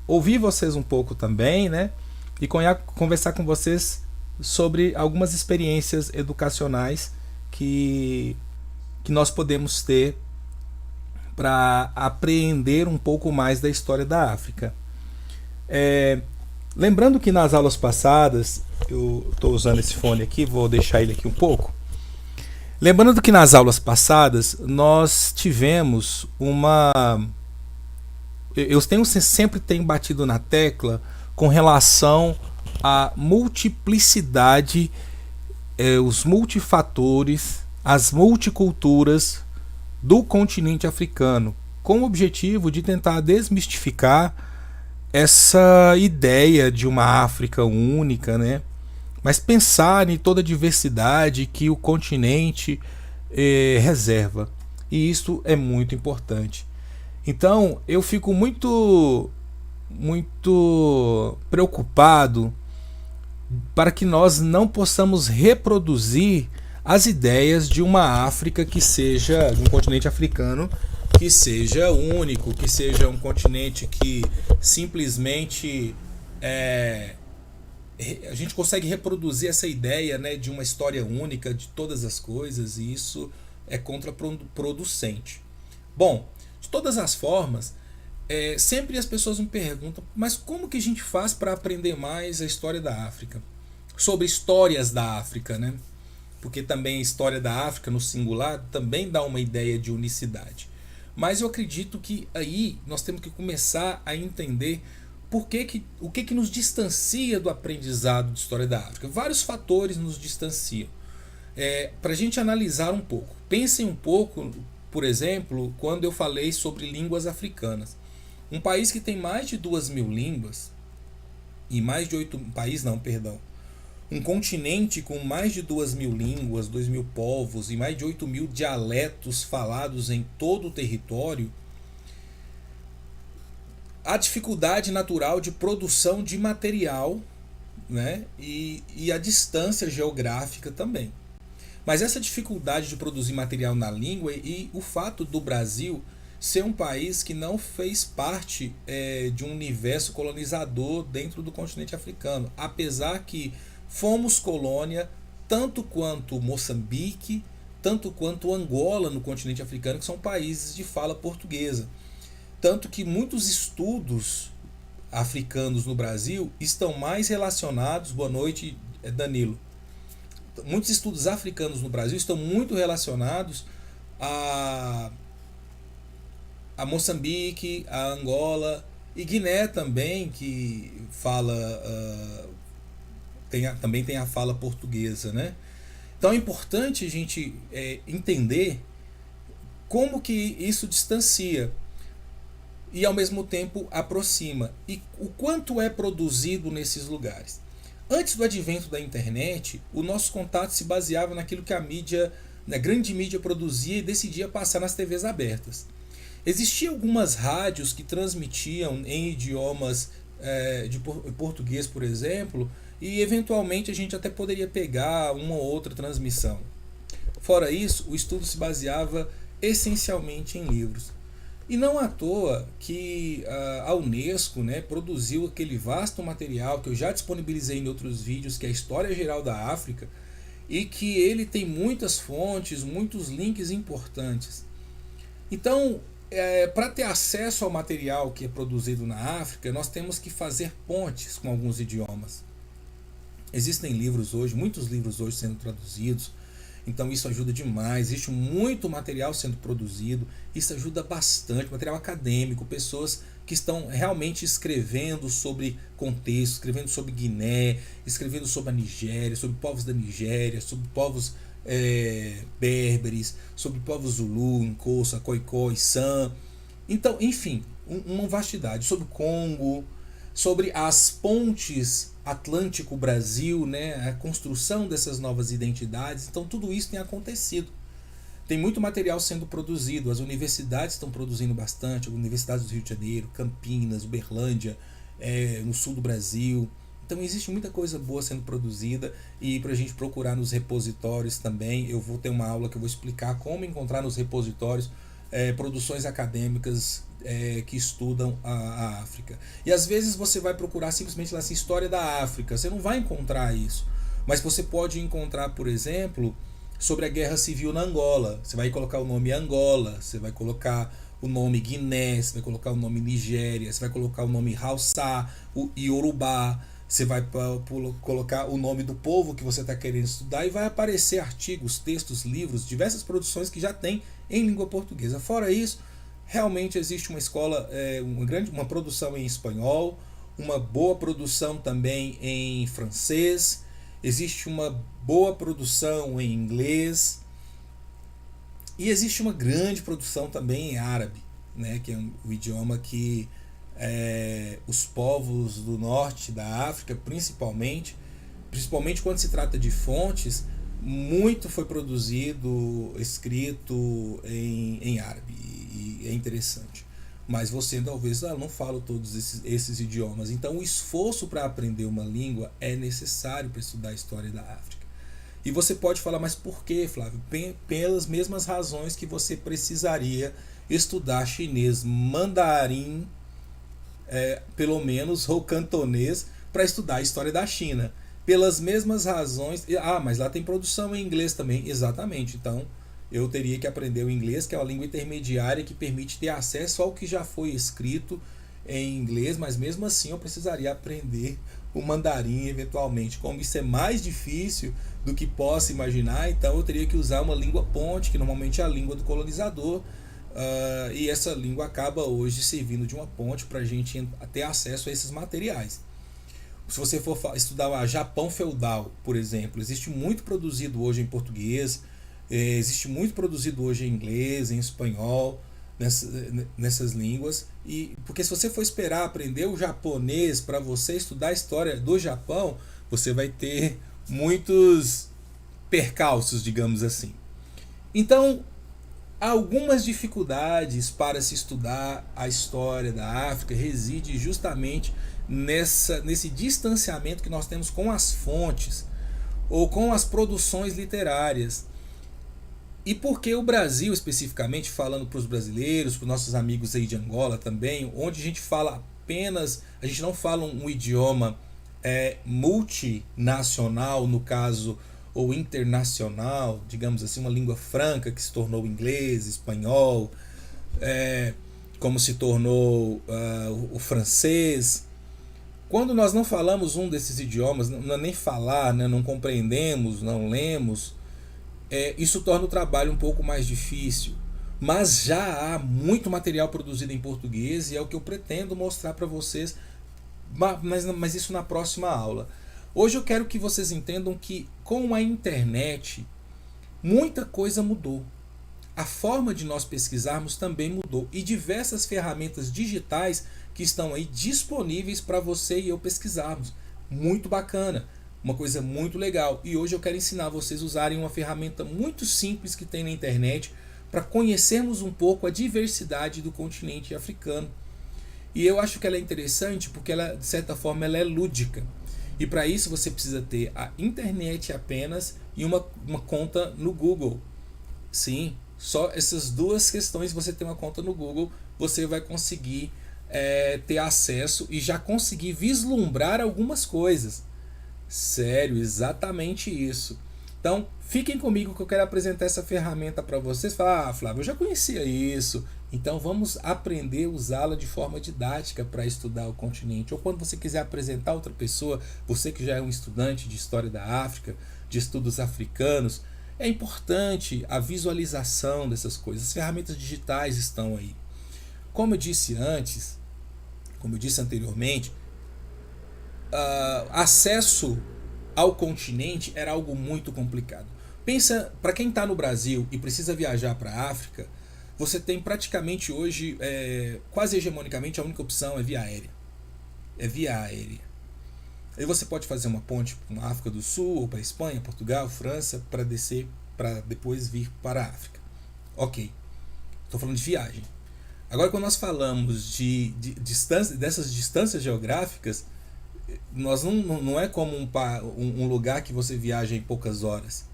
ouvir vocês um pouco também, né? E conversar com vocês sobre algumas experiências educacionais que, que nós podemos ter para apreender um pouco mais da história da África. É, lembrando que nas aulas passadas, eu estou usando esse fone aqui, vou deixar ele aqui um pouco. Lembrando que nas aulas passadas nós tivemos uma. Sempre tenho batido na tecla com relação à multiplicidade, os multifatores, as multiculturas do continente africano, com o objetivo de tentar desmistificar essa ideia de uma África única, né? Mas pensar em toda a diversidade que o continente reserva. E isso é muito importante. Então eu fico muito preocupado para que nós não possamos reproduzir as ideias de uma África que seja, de um continente africano que seja único, que seja um continente que simplesmente a gente consegue reproduzir essa ideia, né, de uma história única de todas as coisas, e isso é contraproducente. Bom, de todas as formas, sempre as pessoas me perguntam, mas como que a gente faz para aprender mais a história da África? Sobre histórias da África, né? Porque também a história da África no singular também dá uma ideia de unicidade. Mas eu acredito que aí nós temos que começar a entender o que nos distancia do aprendizado de história da África. Vários fatores nos distanciam. Para a gente analisar um pouco. Pensem um pouco, por exemplo, quando eu falei sobre línguas africanas. Um país que tem mais de 2.000 línguas, e mais de 8... País não, perdão. Um continente com mais de 2.000 línguas, 2.000 povos e mais de 8.000 dialetos falados em todo o território, a dificuldade natural de produção de material, né? E a distância geográfica também. Mas essa dificuldade de produzir material na língua e o fato do Brasil ser um país que não fez parte de um universo colonizador dentro do continente africano, apesar que fomos colônia tanto quanto Moçambique, tanto quanto Angola no continente africano, que são países de fala portuguesa. Tanto que muitos estudos africanos no Brasil estão mais relacionados. Boa noite, Danilo. Muitos estudos africanos no Brasil estão muito relacionados a Moçambique, a Angola e Guiné também, que fala também tem a fala portuguesa, né? Então é importante a gente entender como que isso distancia e ao mesmo tempo aproxima, e o quanto é produzido nesses lugares. Antes do advento da internet, o nosso contato se baseava naquilo que a mídia, a grande mídia produzia e decidia passar nas TVs abertas. Existiam algumas rádios que transmitiam em idiomas de português, por exemplo, e eventualmente a gente até poderia pegar uma ou outra transmissão. Fora isso, o estudo se baseava essencialmente em livros. E não à toa que a Unesco, né, produziu aquele vasto material que eu já disponibilizei em outros vídeos, que é a História Geral da África, e que ele tem muitas fontes, muitos links importantes. Então, para ter acesso ao material que é produzido na África, nós temos que fazer pontes com alguns idiomas. Existem livros hoje, muitos livros hoje sendo traduzidos, então isso ajuda demais. Existe muito material sendo produzido, isso ajuda bastante, material acadêmico, pessoas que estão realmente escrevendo sobre contexto, escrevendo sobre Guiné, escrevendo sobre a Nigéria, sobre povos da Nigéria, sobre povos berberes, sobre povos Zulu, Nkosa, Khoikhoi, San. Então, enfim, uma vastidade. Sobre o Congo, sobre as pontes Atlântico-Brasil, né, a construção dessas novas identidades. Então tudo isso tem acontecido. Tem muito material sendo produzido, as universidades estão produzindo bastante, as universidades do Rio de Janeiro, Campinas, Uberlândia, no sul do Brasil. Então existe muita coisa boa sendo produzida, e para a gente procurar nos repositórios também, eu vou ter uma aula que eu vou explicar como encontrar nos repositórios produções acadêmicas que estudam a África. E às vezes você vai procurar simplesmente lá assim, história da África, você não vai encontrar isso. Mas você pode encontrar, por exemplo, sobre a guerra civil na Angola. Você vai colocar o nome Angola, você vai colocar o nome Guiné, você vai colocar o nome Nigéria, você vai colocar o nome Hausa, o Yorubá, você vai colocar o nome do povo que você está querendo estudar e vai aparecer artigos, textos, livros, diversas produções que já tem em língua portuguesa. Fora isso, realmente existe uma escola, uma produção em espanhol, uma boa produção também em francês, existe uma boa produção em inglês e existe uma grande produção também em árabe, né, que é o idioma que os povos do norte da África, principalmente quando se trata de fontes, muito foi produzido, escrito em árabe, e é interessante. Mas você talvez não fala todos esses idiomas. Então o esforço para aprender uma língua é necessário para estudar a história da África. E você pode falar, mas por que, Flávio? Pelas mesmas razões que você precisaria estudar chinês, mandarim, pelo menos, ou cantonês, para estudar a história da China. Pelas mesmas razões. Mas lá tem produção em inglês também. Exatamente. Então eu teria que aprender o inglês, que é uma língua intermediária que permite ter acesso ao que já foi escrito em inglês, mas mesmo assim eu precisaria aprender o mandarim eventualmente. Como isso é mais difícil do que possa imaginar, então eu teria que usar uma língua ponte, que normalmente é a língua do colonizador, e essa língua acaba hoje servindo de uma ponte para a gente ter acesso a esses materiais. Se você for estudar o Japão feudal, por exemplo, existe muito produzido hoje em português, existe muito produzido hoje em inglês, em espanhol, nessas línguas. E porque se você for esperar aprender o japonês para você estudar a história do Japão, você vai ter muitos percalços, digamos assim. Então, há algumas dificuldades para se estudar a história da África, reside justamente nesse distanciamento que nós temos com as fontes ou com as produções literárias. E por que o Brasil, especificamente, falando para os brasileiros, para os nossos amigos aí de Angola também, onde a gente fala apenas, a gente não fala um idioma multinacional, no caso, ou internacional, digamos assim, uma língua franca que se tornou inglês, espanhol, como se tornou o francês. Quando nós não falamos um desses idiomas, não é nem falar, né, não compreendemos, não lemos, isso torna o trabalho um pouco mais difícil. Mas já há muito material produzido em português e é o que eu pretendo mostrar para vocês, mas isso na próxima aula. Hoje eu quero que vocês entendam que com a internet muita coisa mudou. A forma de nós pesquisarmos também mudou e diversas ferramentas digitais que estão aí disponíveis para você e eu pesquisarmos. Muito bacana, uma coisa muito legal. E hoje eu quero ensinar vocês a usarem uma ferramenta muito simples que tem na internet para conhecermos um pouco a diversidade do continente africano. E eu acho que ela é interessante porque ela, de certa forma, ela é lúdica. E para isso você precisa ter a internet apenas e uma conta no Google. Sim, só essas duas questões, você ter uma conta no Google, você vai conseguir ter acesso e já conseguir vislumbrar algumas coisas. Sério, exatamente isso. Então, fiquem comigo que eu quero apresentar essa ferramenta para vocês. Falar, Flávio, eu já conhecia isso. Então, vamos aprender a usá-la de forma didática para estudar o continente. Ou quando você quiser apresentar a outra pessoa, você que já é um estudante de história da África, de estudos africanos, é importante a visualização dessas coisas. As ferramentas digitais estão aí. Como eu disse anteriormente, acesso ao continente era algo muito complicado. Pensa, para quem está no Brasil e precisa viajar para a África, você tem praticamente hoje, quase hegemonicamente, a única opção é via aérea. É via aérea. Aí você pode fazer uma ponte para a África do Sul, ou para a Espanha, Portugal, França, para descer, para depois vir para a África. Ok, estou falando de viagem. Agora, quando nós falamos de distância, dessas distâncias geográficas, nós não é como um lugar que você viaja em poucas horas.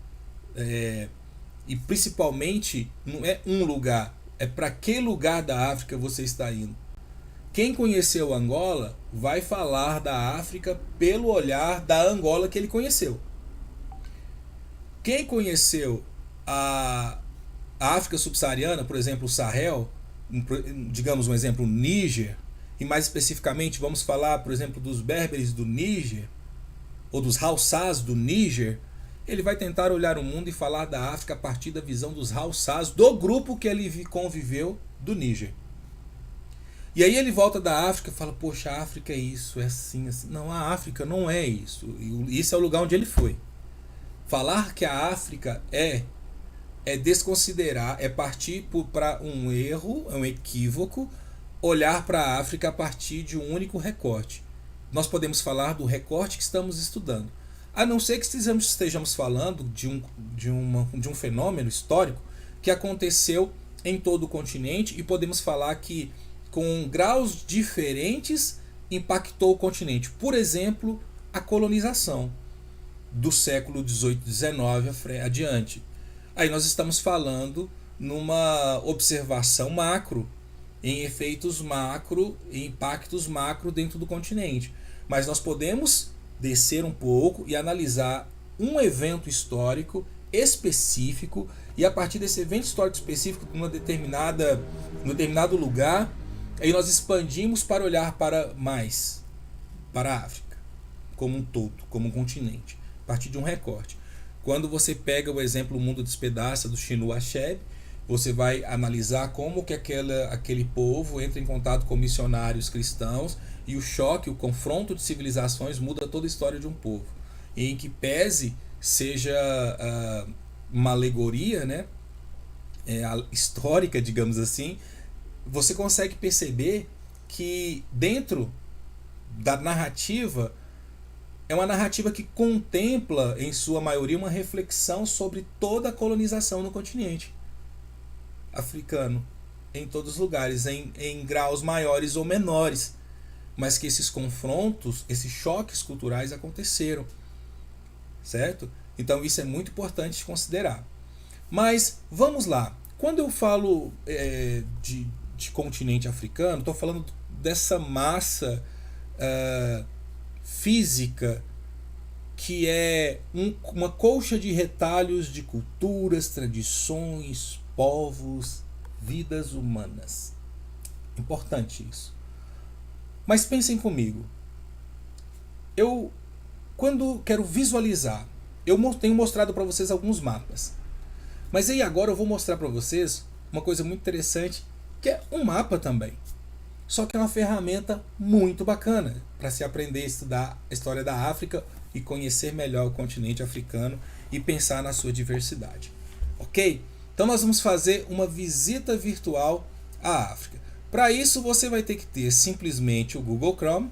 E principalmente, não é um lugar. É para que lugar da África você está indo. Quem conheceu Angola vai falar da África pelo olhar da Angola que ele conheceu. Quem conheceu a África subsaariana, por exemplo, o Sahel, digamos um exemplo, o Níger, e mais especificamente vamos falar, por exemplo, dos berberes do Níger, ou dos Haussás do Níger, ele vai tentar olhar o mundo e falar da África a partir da visão dos Haussás, do grupo que ele conviveu do Níger. E aí ele volta da África e fala, poxa, a África é isso, é assim, assim. Não, a África não é isso. E isso é o lugar onde ele foi. Falar que a África é desconsiderar, é partir para um erro, um equívoco, olhar para a África a partir de um único recorte. Nós podemos falar do recorte que estamos estudando. A não ser que estejamos falando de um fenômeno histórico que aconteceu em todo o continente e podemos falar que com graus diferentes impactou o continente. Por exemplo, a colonização do século XVIII, XIX adiante. Aí nós estamos falando numa observação macro, em efeitos macro, em impactos macro dentro do continente. Mas nós podemos descer um pouco e analisar um evento histórico específico e a partir desse evento histórico específico num determinado lugar, aí nós expandimos para olhar para a África como um todo, como um continente, a partir de um recorte. Quando você pega o exemplo O Mundo Despedaça do Chinua Achebe, você vai analisar como que aquele povo entra em contato com missionários cristãos e o choque, o confronto de civilizações muda toda a história de um povo. E em que pese seja uma alegoria, né, histórica, digamos assim, você consegue perceber que dentro da narrativa é uma narrativa que contempla, em sua maioria, uma reflexão sobre toda a colonização no continente africano, em todos os lugares, em graus maiores ou menores, mas que esses confrontos, esses choques culturais aconteceram, certo? Então isso é muito importante de considerar. Mas vamos lá, quando eu falo de continente africano, estou falando dessa massa física que é uma colcha de retalhos de culturas, tradições, povos, vidas humanas. Importante isso. Mas pensem comigo. Eu, quando quero visualizar, eu tenho mostrado para vocês alguns mapas. Mas aí agora eu vou mostrar para vocês uma coisa muito interessante, que é um mapa também. Só que é uma ferramenta muito bacana para se aprender a estudar a história da África e conhecer melhor o continente africano e pensar na sua diversidade. Ok? Então nós vamos fazer uma visita virtual à África. Para isso você vai ter que ter simplesmente o Google Chrome.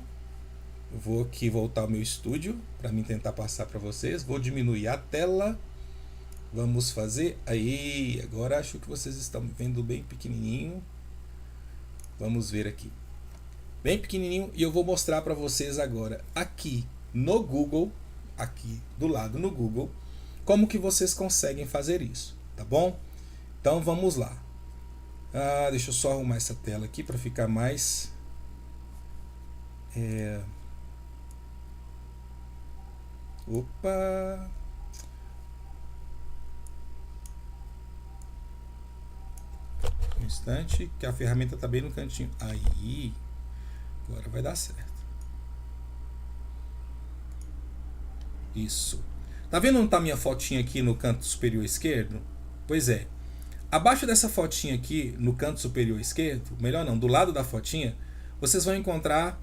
Eu vou aqui voltar ao meu estúdio para mim tentar passar para vocês. Vou diminuir a tela. Vamos fazer aí. Agora acho que vocês estão vendo bem pequenininho. Vamos ver aqui. Bem pequenininho. E eu vou mostrar para vocês agora aqui no Google, aqui do lado no Google, como que vocês conseguem fazer isso, tá bom? Então vamos lá. Deixa eu só arrumar essa tela aqui para ficar mais opa. Um instante, que a ferramenta está bem no cantinho. Aí, agora vai dar certo. Isso. Tá vendo onde tá minha fotinha aqui no canto superior esquerdo? Pois é. Abaixo dessa fotinha aqui, no canto superior esquerdo, melhor não, do lado da fotinha, vocês vão encontrar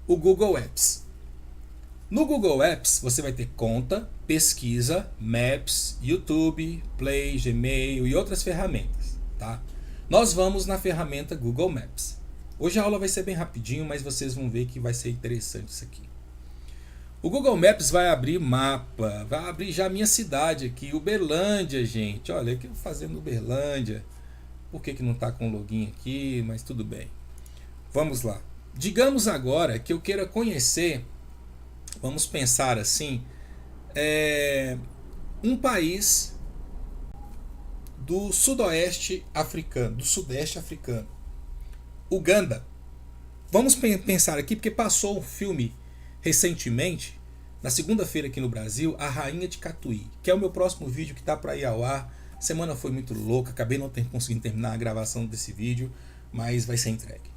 o Google Apps. No Google Apps, você vai ter conta, pesquisa, Maps, YouTube, Play, Gmail e outras ferramentas, tá? Nós vamos na ferramenta Google Maps. Hoje a aula vai ser bem rapidinho, mas vocês vão ver que vai ser interessante isso aqui. O Google Maps vai abrir mapa, vai abrir já a minha cidade aqui, Uberlândia, gente. Olha, aqui eu fazendo Uberlândia. Por que não está com login aqui? Mas tudo bem. Vamos lá. Digamos agora que eu queira conhecer, vamos pensar assim, um país do sudoeste africano, do sudeste africano. Uganda. Vamos pensar aqui, porque passou um filme recentemente, na segunda-feira aqui no Brasil, A Rainha de Catuí, que é o meu próximo vídeo que está para ir ao ar. A semana foi muito louca, acabei não conseguindo terminar a gravação desse vídeo, mas vai ser entregue.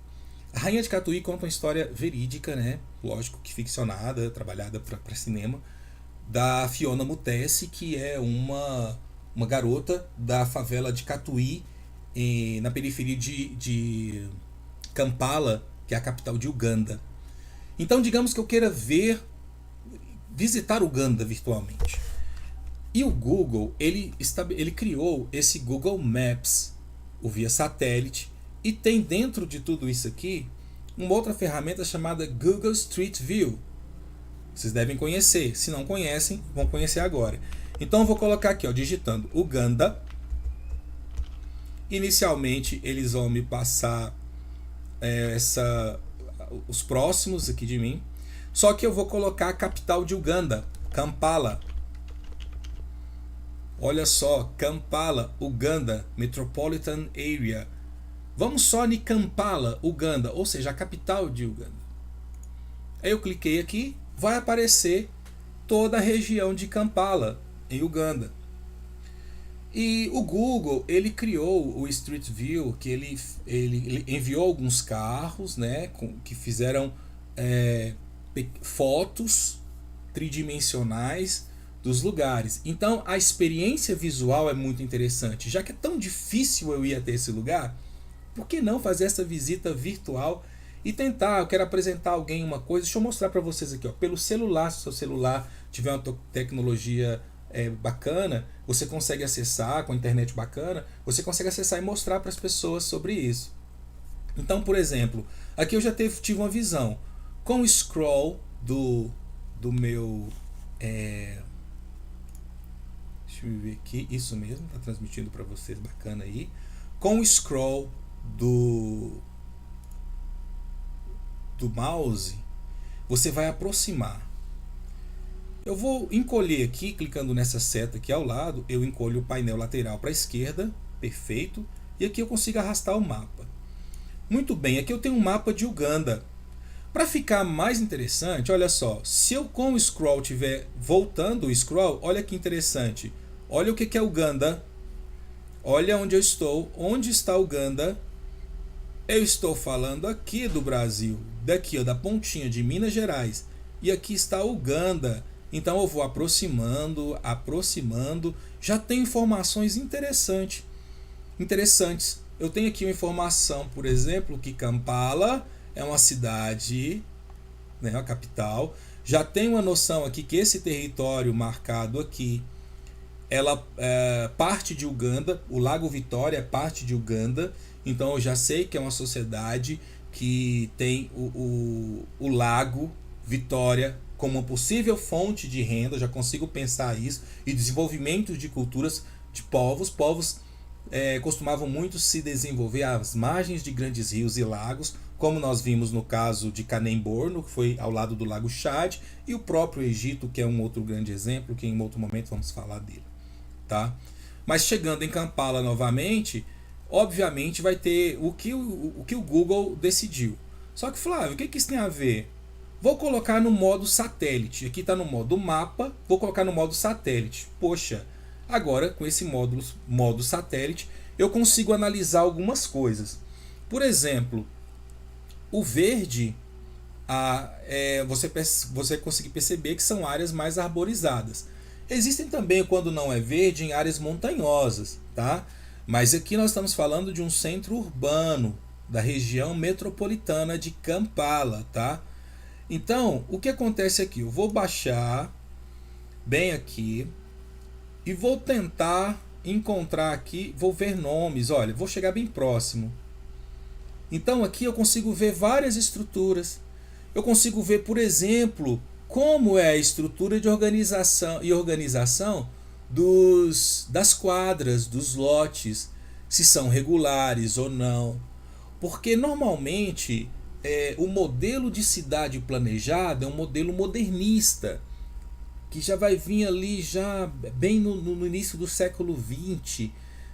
A Rainha de Catuí conta uma história verídica, né? Lógico que ficcionada, trabalhada para cinema, da Fiona Mutesi, que é uma garota da favela de Catuí, na periferia de Kampala, que é a capital de Uganda. Então, digamos que eu queira visitar Uganda virtualmente. E o Google, ele criou esse Google Maps, o via satélite, e tem dentro de tudo isso aqui uma outra ferramenta chamada Google Street View. Vocês devem conhecer. Se não conhecem, vão conhecer agora. Então eu vou colocar aqui, ó, digitando Uganda. Inicialmente eles vão me passar os próximos aqui de mim. Só que eu vou colocar a capital de Uganda, Kampala. Olha só, Kampala, Uganda, Metropolitan Area. Vamos só em Kampala, Uganda, ou seja, a capital de Uganda. Aí eu cliquei aqui, vai aparecer toda a região de Kampala, em Uganda. E o Google, ele criou o Street View, que ele enviou alguns carros, né, que fizeram fotos tridimensionais dos lugares. Então a experiência visual é muito interessante. Já que é tão difícil eu ir até esse lugar, por que não fazer essa visita virtual e tentar? Eu quero apresentar a alguém uma coisa. Deixa eu mostrar para vocês aqui, ó, pelo celular. Se o seu celular tiver uma tecnologia bacana, você consegue acessar, com a internet bacana, você consegue acessar e mostrar para as pessoas sobre isso. Então, por exemplo, aqui eu já tive uma visão com o scroll do meu deixa eu ver aqui, isso mesmo, tá transmitindo para vocês, bacana aí. Com o scroll do mouse, você vai aproximar. Eu vou encolher aqui, clicando nessa seta aqui ao lado, eu encolho o painel lateral para a esquerda, perfeito, e aqui eu consigo arrastar o mapa. Muito bem, aqui eu tenho um mapa de Uganda. Para ficar mais interessante, olha só, se eu com o scroll estiver voltando o scroll, olha que interessante, olha o que é Uganda, olha onde eu estou, onde está Uganda. Eu estou falando aqui do Brasil, daqui ó, da pontinha de Minas Gerais, e aqui está Uganda. Então eu vou aproximando, já tem informações interessantes. Eu tenho aqui uma informação, por exemplo, que Kampala é uma cidade, né, uma capital. Já tem uma noção aqui que esse território marcado aqui, ela é parte de Uganda, o Lago Vitória é parte de Uganda. Então eu já sei que é uma sociedade que tem o Lago Vitória como uma possível fonte de renda, já consigo pensar isso, e desenvolvimento de culturas de povos. Povos costumavam muito se desenvolver às margens de grandes rios e lagos, como nós vimos no caso de Kanem-Borno, que foi ao lado do Lago Chad, e o próprio Egito, que é um outro grande exemplo, que em outro momento vamos falar dele. Tá? Mas chegando em Kampala novamente, obviamente vai ter o que o Google decidiu. Só que, Flávio, o que isso tem a ver? Vou colocar no modo satélite. Aqui está no modo mapa, vou colocar no modo satélite. Poxa, agora com esse modo satélite eu consigo analisar algumas coisas. Por exemplo, o verde, você consegue perceber que são áreas mais arborizadas. Existem também, quando não é verde, em áreas montanhosas, tá? Mas aqui nós estamos falando de um centro urbano, da região metropolitana de Kampala, tá? Então, o que acontece aqui? Eu vou baixar bem aqui e vou tentar encontrar aqui, vou ver nomes, olha, vou chegar bem próximo. Então aqui eu consigo ver várias estruturas. Eu consigo ver, por exemplo, como é a estrutura de organização das quadras, dos lotes, se são regulares ou não. Porque normalmente o modelo de cidade planejada é um modelo modernista, que já vai vir ali já bem no início do século XX,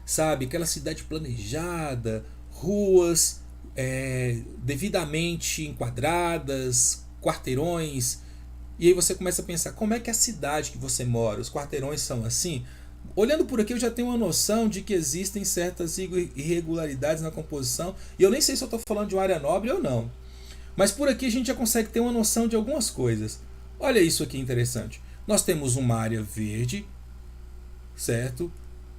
sabe? Aquela cidade planejada, ruas devidamente enquadradas, quarteirões. E aí você começa a pensar, como é que é a cidade que você mora? Os quarteirões são assim? Olhando por aqui eu já tenho uma noção de que existem certas irregularidades na composição. E eu nem sei se eu estou falando de uma área nobre ou não. Mas por aqui a gente já consegue ter uma noção de algumas coisas. Olha isso aqui interessante. Nós temos uma área verde, certo?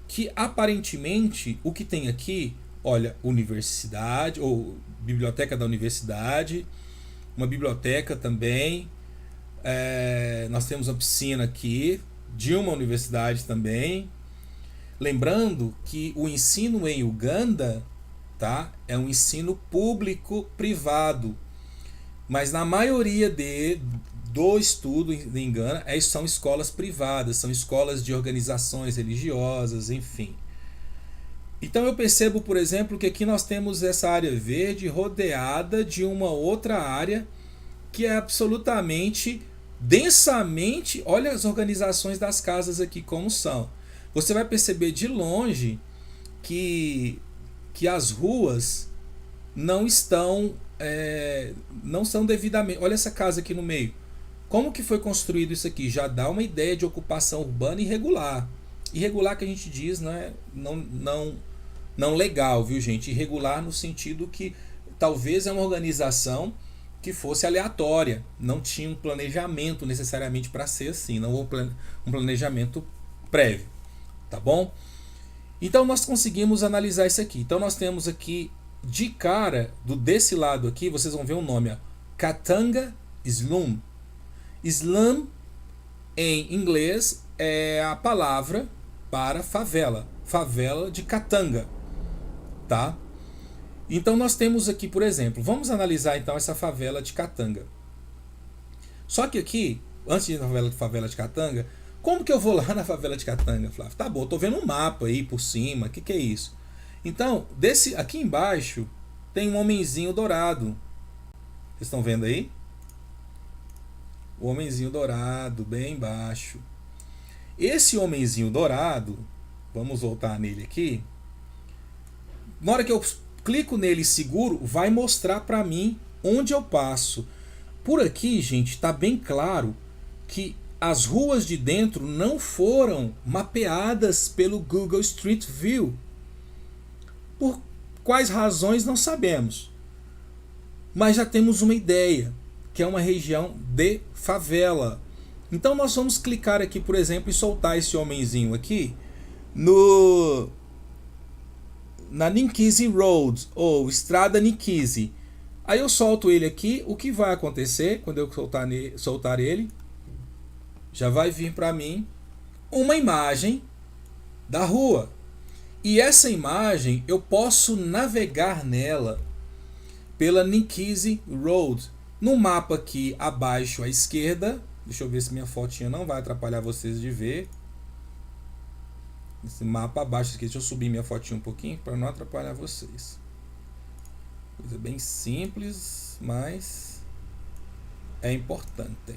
Que aparentemente o que tem aqui, olha, universidade, ou biblioteca da universidade, uma biblioteca também. Nós temos uma piscina aqui, de uma universidade também. Lembrando que o ensino em Uganda, tá, é um ensino público-privado. Mas na maioria do estudo em Gana são escolas privadas, são escolas de organizações religiosas, enfim. Então eu percebo, por exemplo, que aqui nós temos essa área verde rodeada de uma outra área que é absolutamente, densamente, olha as organizações das casas aqui como são. Você vai perceber de longe que as ruas não estão não são devidamente. Olha essa casa aqui no meio. Como que foi construído isso aqui? Já dá uma ideia de ocupação urbana irregular. Irregular que a gente diz, né? Não legal, viu, gente? Irregular no sentido que talvez é uma organização que fosse aleatória. Não tinha um planejamento necessariamente para ser assim. Não houve um planejamento prévio. Tá bom? Então nós conseguimos analisar isso aqui. Então nós temos aqui de cara, desse lado aqui, vocês vão ver o nome, ó, Katanga Slum. Slum, em inglês, é a palavra para favela. Favela de Katanga. Tá? Então nós temos aqui, por exemplo, vamos analisar então essa favela de Katanga. Só que aqui, antes de ir na favela de Katanga, como que eu vou lá na favela de Katanga, Flávio? Tá bom, eu tô vendo um mapa aí por cima, o que é isso? Então, aqui embaixo tem um homenzinho dourado. Vocês estão vendo aí? O homenzinho dourado, bem embaixo. Esse homenzinho dourado, vamos voltar nele aqui. Na hora que eu clico nele e seguro, vai mostrar para mim onde eu passo. Por aqui, gente, está bem claro que as ruas de dentro não foram mapeadas pelo Google Street View. Por quais razões não sabemos. Mas já temos uma ideia, que é uma região de favela. Então nós vamos clicar aqui, por exemplo, e soltar esse homenzinho aqui na Ninkisi Road, ou Estrada Ninkisi. Aí eu solto ele aqui, o que vai acontecer quando eu soltar ele? Já vai vir para mim uma imagem da rua. E essa imagem eu posso navegar nela pela Ninkisi Road. No mapa aqui abaixo à esquerda, deixa eu ver se minha fotinha não vai atrapalhar vocês de ver. Esse mapa abaixo aqui, deixa eu subir minha fotinha um pouquinho para não atrapalhar vocês. Coisa bem simples, mas é importante.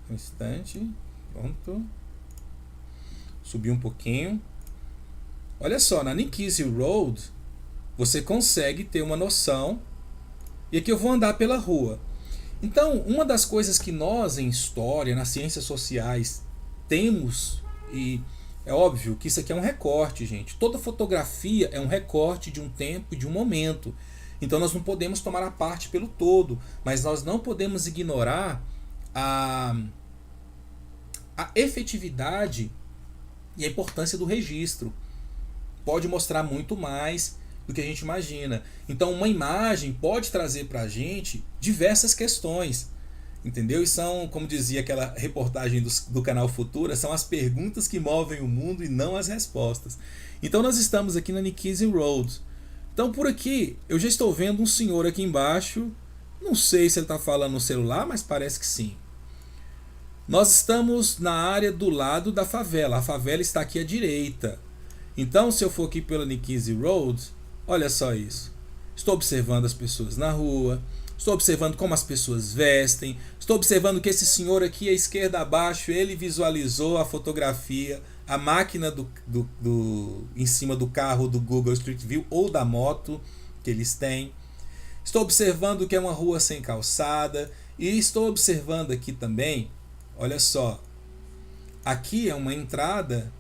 Um instante. Pronto. Subir um pouquinho. Olha só, na Ninkisi Road você consegue ter uma noção. E aqui eu vou andar pela rua. Então, uma das coisas que nós em história, nas ciências sociais, temos, e é óbvio que isso aqui é um recorte, gente. Toda fotografia é um recorte de um tempo e de um momento. Então nós não podemos tomar a parte pelo todo, mas nós não podemos ignorar a efetividade e a importância do registro. Pode mostrar muito mais do que a gente imagina. Então uma imagem pode trazer para a gente diversas questões, entendeu? E são, como dizia aquela reportagem do canal Futura, são as perguntas que movem o mundo e não as respostas. Então nós estamos aqui na Ninkisi Road. Então por aqui eu já estou vendo um senhor aqui embaixo. Não sei se ele está falando no celular, mas parece que sim. Nós estamos na área do lado da favela. A favela está aqui à direita. Então, se eu for aqui pela Ninkisi Road, olha só isso. Estou observando as pessoas na rua, estou observando como as pessoas vestem, estou observando que esse senhor aqui à esquerda abaixo, ele visualizou a fotografia, a máquina em cima do carro do Google Street View ou da moto que eles têm. Estou observando que é uma rua sem calçada e estou observando aqui também, olha só, aqui é uma entrada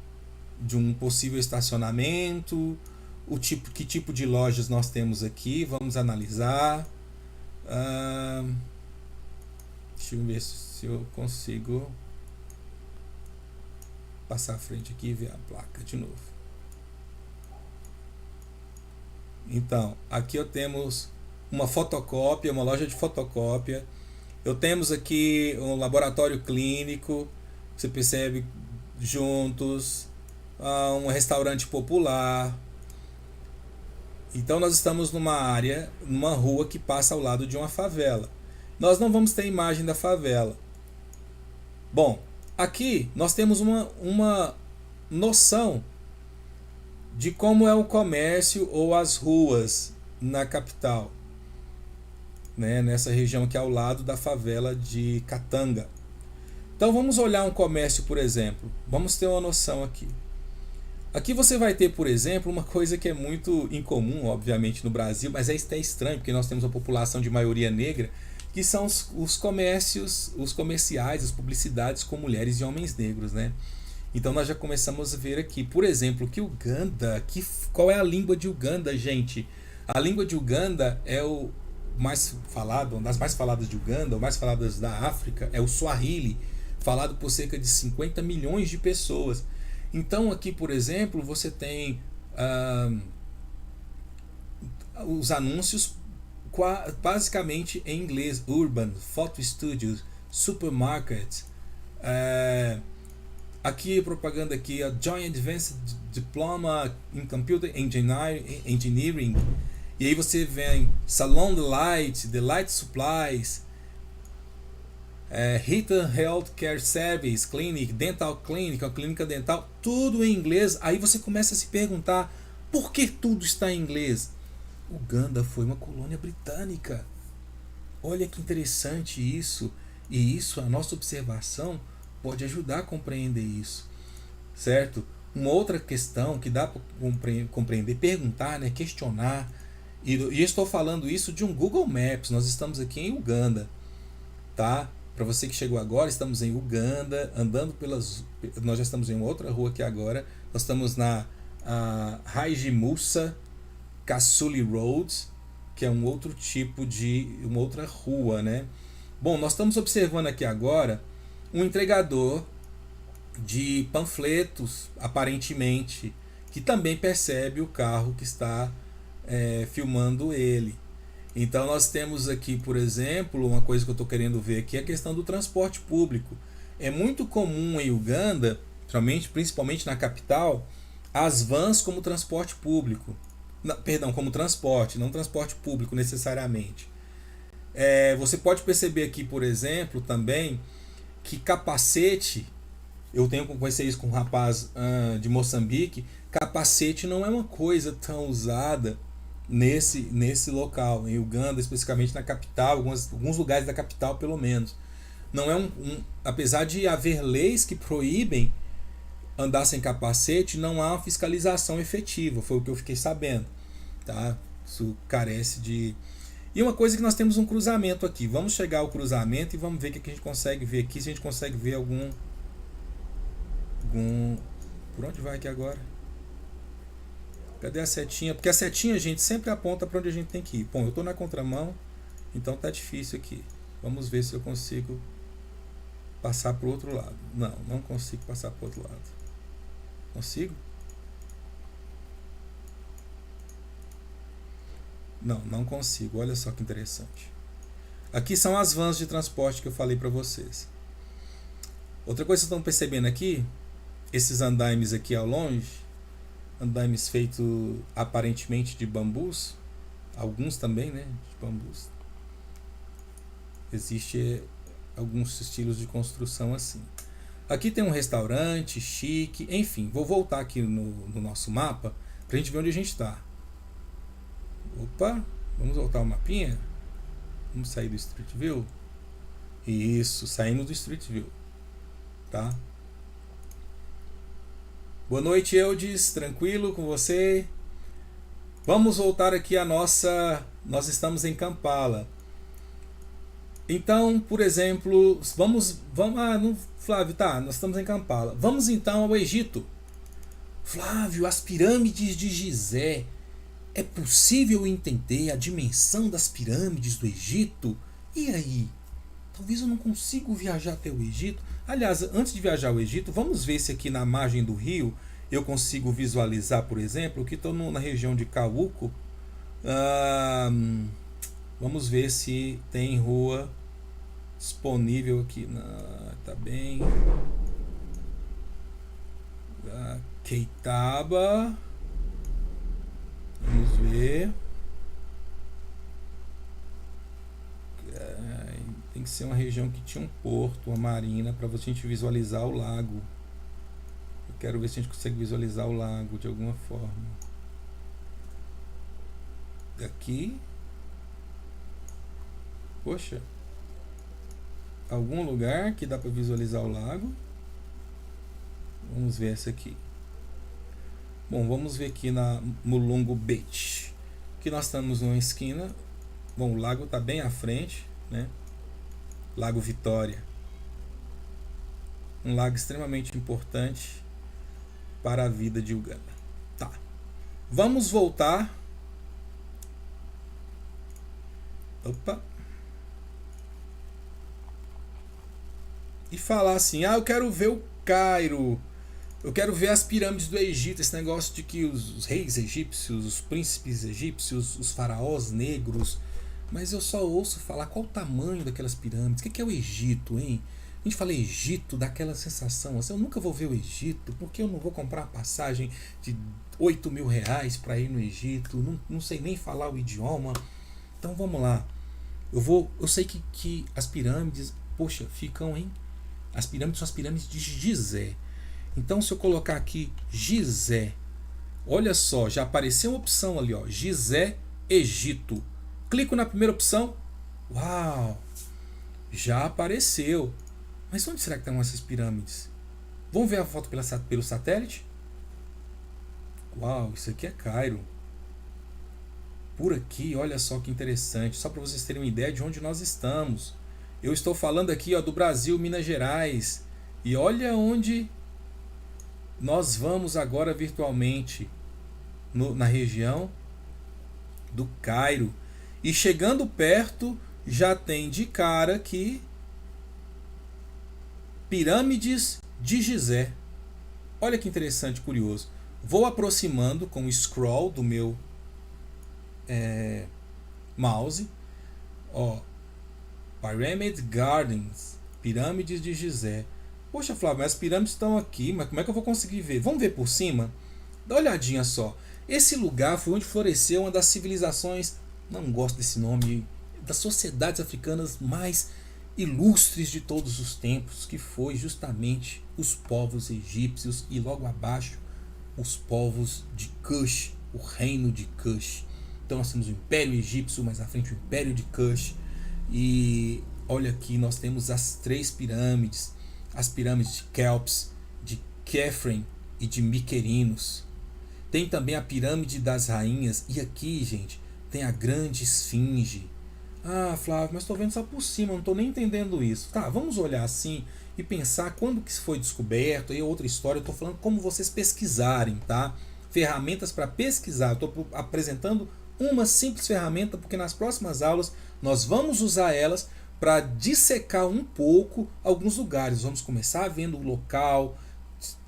de um possível estacionamento, que tipo de lojas nós temos aqui, vamos analisar. Deixa eu ver se eu consigo passar à frente aqui e ver a placa de novo. Então, aqui eu temos uma fotocópia, uma loja de fotocópia. Eu temos aqui um laboratório clínico, você percebe, juntos, um restaurante popular. Então nós estamos numa área, numa rua que passa ao lado de uma favela. Nós não vamos ter imagem da favela. Bom, aqui nós temos uma noção de como é o comércio ou as ruas na capital, né, nessa região que é ao lado da favela de Katanga. Então vamos olhar um comércio, por exemplo. Vamos ter uma noção aqui. Aqui você vai ter, por exemplo, uma coisa que é muito incomum, obviamente, no Brasil, mas é até estranho, porque nós temos uma população de maioria negra, que são os comércios, os comerciais, as publicidades com mulheres e homens negros, né? Então nós já começamos a ver aqui, por exemplo, que Uganda, qual é a língua de Uganda, gente? A língua de Uganda é o mais falado, uma das mais faladas de Uganda, ou mais faladas da África, é o Swahili, falado por cerca de 50 milhões de pessoas. Então aqui, por exemplo, você tem os anúncios basicamente em inglês: Urban, Photo Studios, Supermarket. Aqui propaganda aqui, a Joint Advanced Diploma in Computer Engineering. E aí você vem Salon The Light Supplies, Health Healthcare Service, Clinic, Dental Clinic, a clínica dental, tudo em inglês. Aí você começa a se perguntar, por que tudo está em inglês? Uganda foi uma colônia britânica. Olha que interessante isso. E isso, a nossa observação pode ajudar a compreender isso, certo? Uma outra questão que dá para compreender, perguntar, né, questionar. E estou falando isso de um Google Maps. Nós estamos aqui em Uganda, tá? Para você que chegou agora, estamos em Uganda, andando nós já estamos em uma outra rua aqui agora. Nós estamos na Hajimusa Kasuli Road, que é um outro tipo uma outra rua, né? Bom, nós estamos observando aqui agora um entregador de panfletos, aparentemente, que também percebe o carro que está filmando ele. Então nós temos aqui, por exemplo, uma coisa que eu estou querendo ver aqui é a questão do transporte público. É muito comum em Uganda, principalmente na capital, as vans como transporte público. Como transporte, não transporte público necessariamente. Você pode perceber aqui, por exemplo, também que capacete, eu tenho que conhecer isso com um rapaz de Moçambique, capacete não é uma coisa tão usada nesse local, em Uganda, especificamente na capital, alguns lugares da capital pelo menos. Não é apesar de haver leis que proíbem andar sem capacete, não há uma fiscalização efetiva, foi o que eu fiquei sabendo, tá? Isso carece de... E uma coisa que nós temos um cruzamento aqui, vamos chegar ao cruzamento e vamos ver o que a gente consegue ver aqui, se a gente consegue ver algum... Por onde vai aqui agora? Cadê a setinha? Porque a setinha, gente, sempre aponta para onde a gente tem que ir. Bom, eu estou na contramão, então tá difícil aqui. Vamos ver se eu consigo passar para o outro lado. Não consigo passar para o outro lado. Consigo? Não consigo. Olha só que interessante. Aqui são as vans de transporte que eu falei para vocês. Outra coisa que vocês estão percebendo aqui, esses andaimes aqui ao longe, andaimes feitos aparentemente de bambus, alguns também, né, de bambus. Existe alguns estilos de construção assim. Aqui tem um restaurante chique, enfim, vou voltar aqui no nosso mapa pra gente ver onde a gente está. Opa, vamos voltar o mapinha. Vamos sair do Street View? Isso, saímos do Street View. Tá? Boa noite, Eudes. Tranquilo com você? Vamos voltar aqui a nossa... Nós estamos em Kampala. Então, por exemplo, vamos no Flávio, tá, nós estamos em Kampala. Vamos então ao Egito. Flávio, as pirâmides de Gizé. É possível entender a dimensão das pirâmides do Egito? E aí? Talvez eu não consiga viajar até o Egito. Aliás, antes de viajar ao Egito, vamos ver se aqui na margem do rio eu consigo visualizar, por exemplo, que estou na região de Cauco. Vamos ver se tem rua disponível aqui. Tá bem. Keitaba. Vamos ver. Tem que ser uma região que tinha um porto, uma marina, para a gente visualizar o lago. Eu quero ver se a gente consegue visualizar o lago de alguma forma. Daqui. Poxa. Algum lugar que dá para visualizar o lago. Vamos ver essa aqui. Bom, vamos ver aqui na Mulungu Beach. Aqui nós estamos numa esquina. Bom, o lago está bem à frente, né? Lago Vitória. Um lago extremamente importante para a vida de Uganda. Tá. Vamos voltar. Opa. E falar assim, eu quero ver o Cairo. Eu quero ver as pirâmides do Egito. Esse negócio de que os reis egípcios, os príncipes egípcios, os faraós negros. Mas eu só ouço falar qual o tamanho daquelas pirâmides. O que é o Egito, hein? A gente fala Egito, dá aquela sensação assim, eu nunca vou ver o Egito, porque eu não vou comprar uma passagem de 8 mil reais para ir no Egito, não sei nem falar o idioma. Então vamos lá. Eu sei que as pirâmides, poxa, ficam em... As pirâmides são as pirâmides de Gizé. Então se eu colocar aqui Gizé, olha só, já apareceu uma opção ali, ó, Gizé, Egito. Clico na primeira opção. Uau! Já apareceu. Mas onde será que estão essas pirâmides? Vamos ver a foto pelo satélite? Uau, isso aqui é Cairo. Por aqui, olha só que interessante. Só para vocês terem uma ideia de onde nós estamos. Eu estou falando aqui, ó, do Brasil, Minas Gerais. E olha onde nós vamos agora virtualmente. Na região do Cairo. E chegando perto, já tem de cara aqui pirâmides de Gizé. Olha que interessante, curioso. Vou aproximando com o scroll do meu mouse. Ó, Pyramid Gardens, pirâmides de Gizé. Poxa, Flávio, mas as pirâmides estão aqui, mas como é que eu vou conseguir ver? Vamos ver por cima? Dá uma olhadinha só. Esse lugar foi onde floresceu uma das civilizações, não gosto desse nome, das sociedades africanas mais ilustres de todos os tempos, que foi justamente os povos egípcios e logo abaixo os povos de Kush, o reino de Kush. Então nós temos o Império Egípcio, mais à frente o Império de Kush. E olha aqui, nós temos as 3 pirâmides, as pirâmides de Kelps, de Khafre e de Miquerinos. Tem também a pirâmide das rainhas. E aqui, gente, tem a grande esfinge. Ah, Flávio, mas estou vendo só por cima, não estou nem entendendo isso. Tá, vamos olhar assim e pensar quando que foi descoberto. Aí outra história, eu estou falando como vocês pesquisarem, tá? Ferramentas para pesquisar. Estou apresentando uma simples ferramenta, porque nas próximas aulas nós vamos usar elas para dissecar um pouco alguns lugares. Vamos começar vendo o local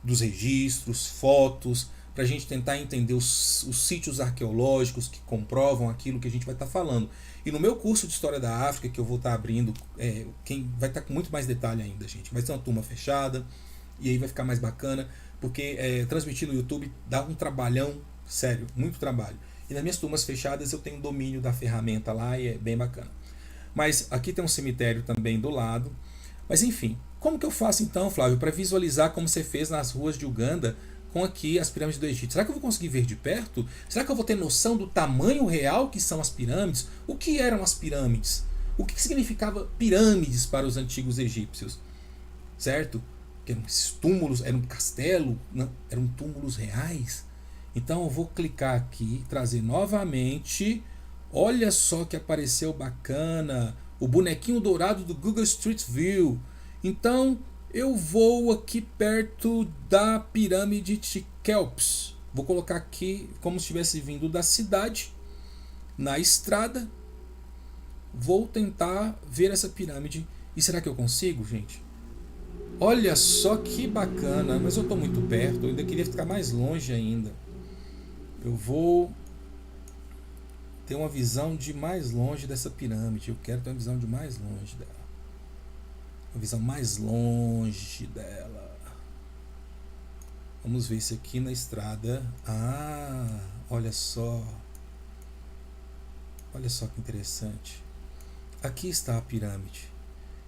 dos registros, fotos, para a gente tentar entender os sítios arqueológicos que comprovam aquilo que a gente vai estar falando. E no meu curso de História da África, que eu vou estar abrindo, quem vai estar com muito mais detalhe ainda, gente. Vai ser uma turma fechada, e aí vai ficar mais bacana, porque transmitir no YouTube dá um trabalhão, sério, muito trabalho. E nas minhas turmas fechadas eu tenho domínio da ferramenta lá e é bem bacana. Mas aqui tem um cemitério também do lado. Mas enfim, como que eu faço então, Flávio, para visualizar como você fez nas ruas de Uganda com aqui as pirâmides do Egito? Será que eu vou conseguir ver de perto? Será que eu vou ter noção do tamanho real que são as pirâmides? O que eram as pirâmides? O que significava pirâmides para os antigos egípcios? Certo? Que eram esses túmulos, era um castelo, não, eram túmulos reais. Então eu vou clicar aqui, trazer novamente. Olha só que apareceu bacana, o bonequinho dourado do Google Street View. Então eu vou aqui perto da pirâmide de Kelps. Vou colocar aqui como se estivesse vindo da cidade, na estrada. Vou tentar ver essa pirâmide. E será que eu consigo, gente? Olha só que bacana, mas eu estou muito perto, eu ainda queria ficar mais longe ainda. Eu vou ter uma visão de mais longe dessa pirâmide. Eu quero ter uma visão de mais longe dela. Uma visão mais longe dela. Vamos ver isso aqui na estrada. Ah, olha só. Olha só que interessante. Aqui está a pirâmide.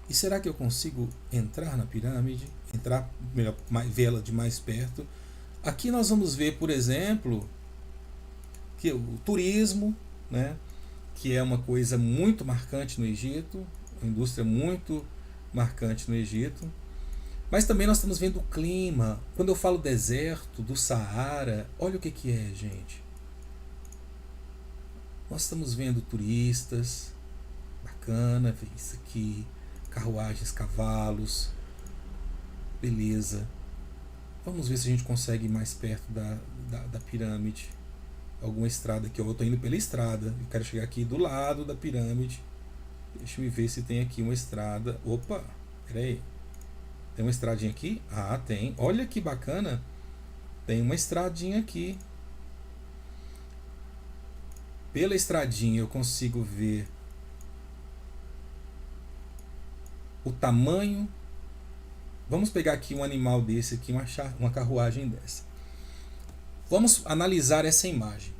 E será que eu consigo entrar na pirâmide? Entrar, melhor, vê-la de mais perto. Aqui nós vamos ver, por exemplo, que o turismo, né, que é uma coisa muito marcante no Egito, uma indústria muito marcante no Egito. Mas também nós estamos vendo o clima. Quando eu falo deserto, do Saara, olha o que é, gente. Nós estamos vendo turistas, bacana, ver isso aqui, carruagens, cavalos, beleza. Vamos ver se a gente consegue ir mais perto da pirâmide. Alguma estrada aqui. Eu estou indo pela estrada. Eu quero chegar aqui do lado da pirâmide. Deixa eu ver se tem aqui uma estrada. Opa, peraí. Tem uma estradinha aqui? Ah, tem. Olha que bacana. Tem uma estradinha aqui. Pela estradinha eu consigo ver o tamanho. Vamos pegar aqui um animal desse aqui, uma carruagem dessa. Vamos analisar essa imagem.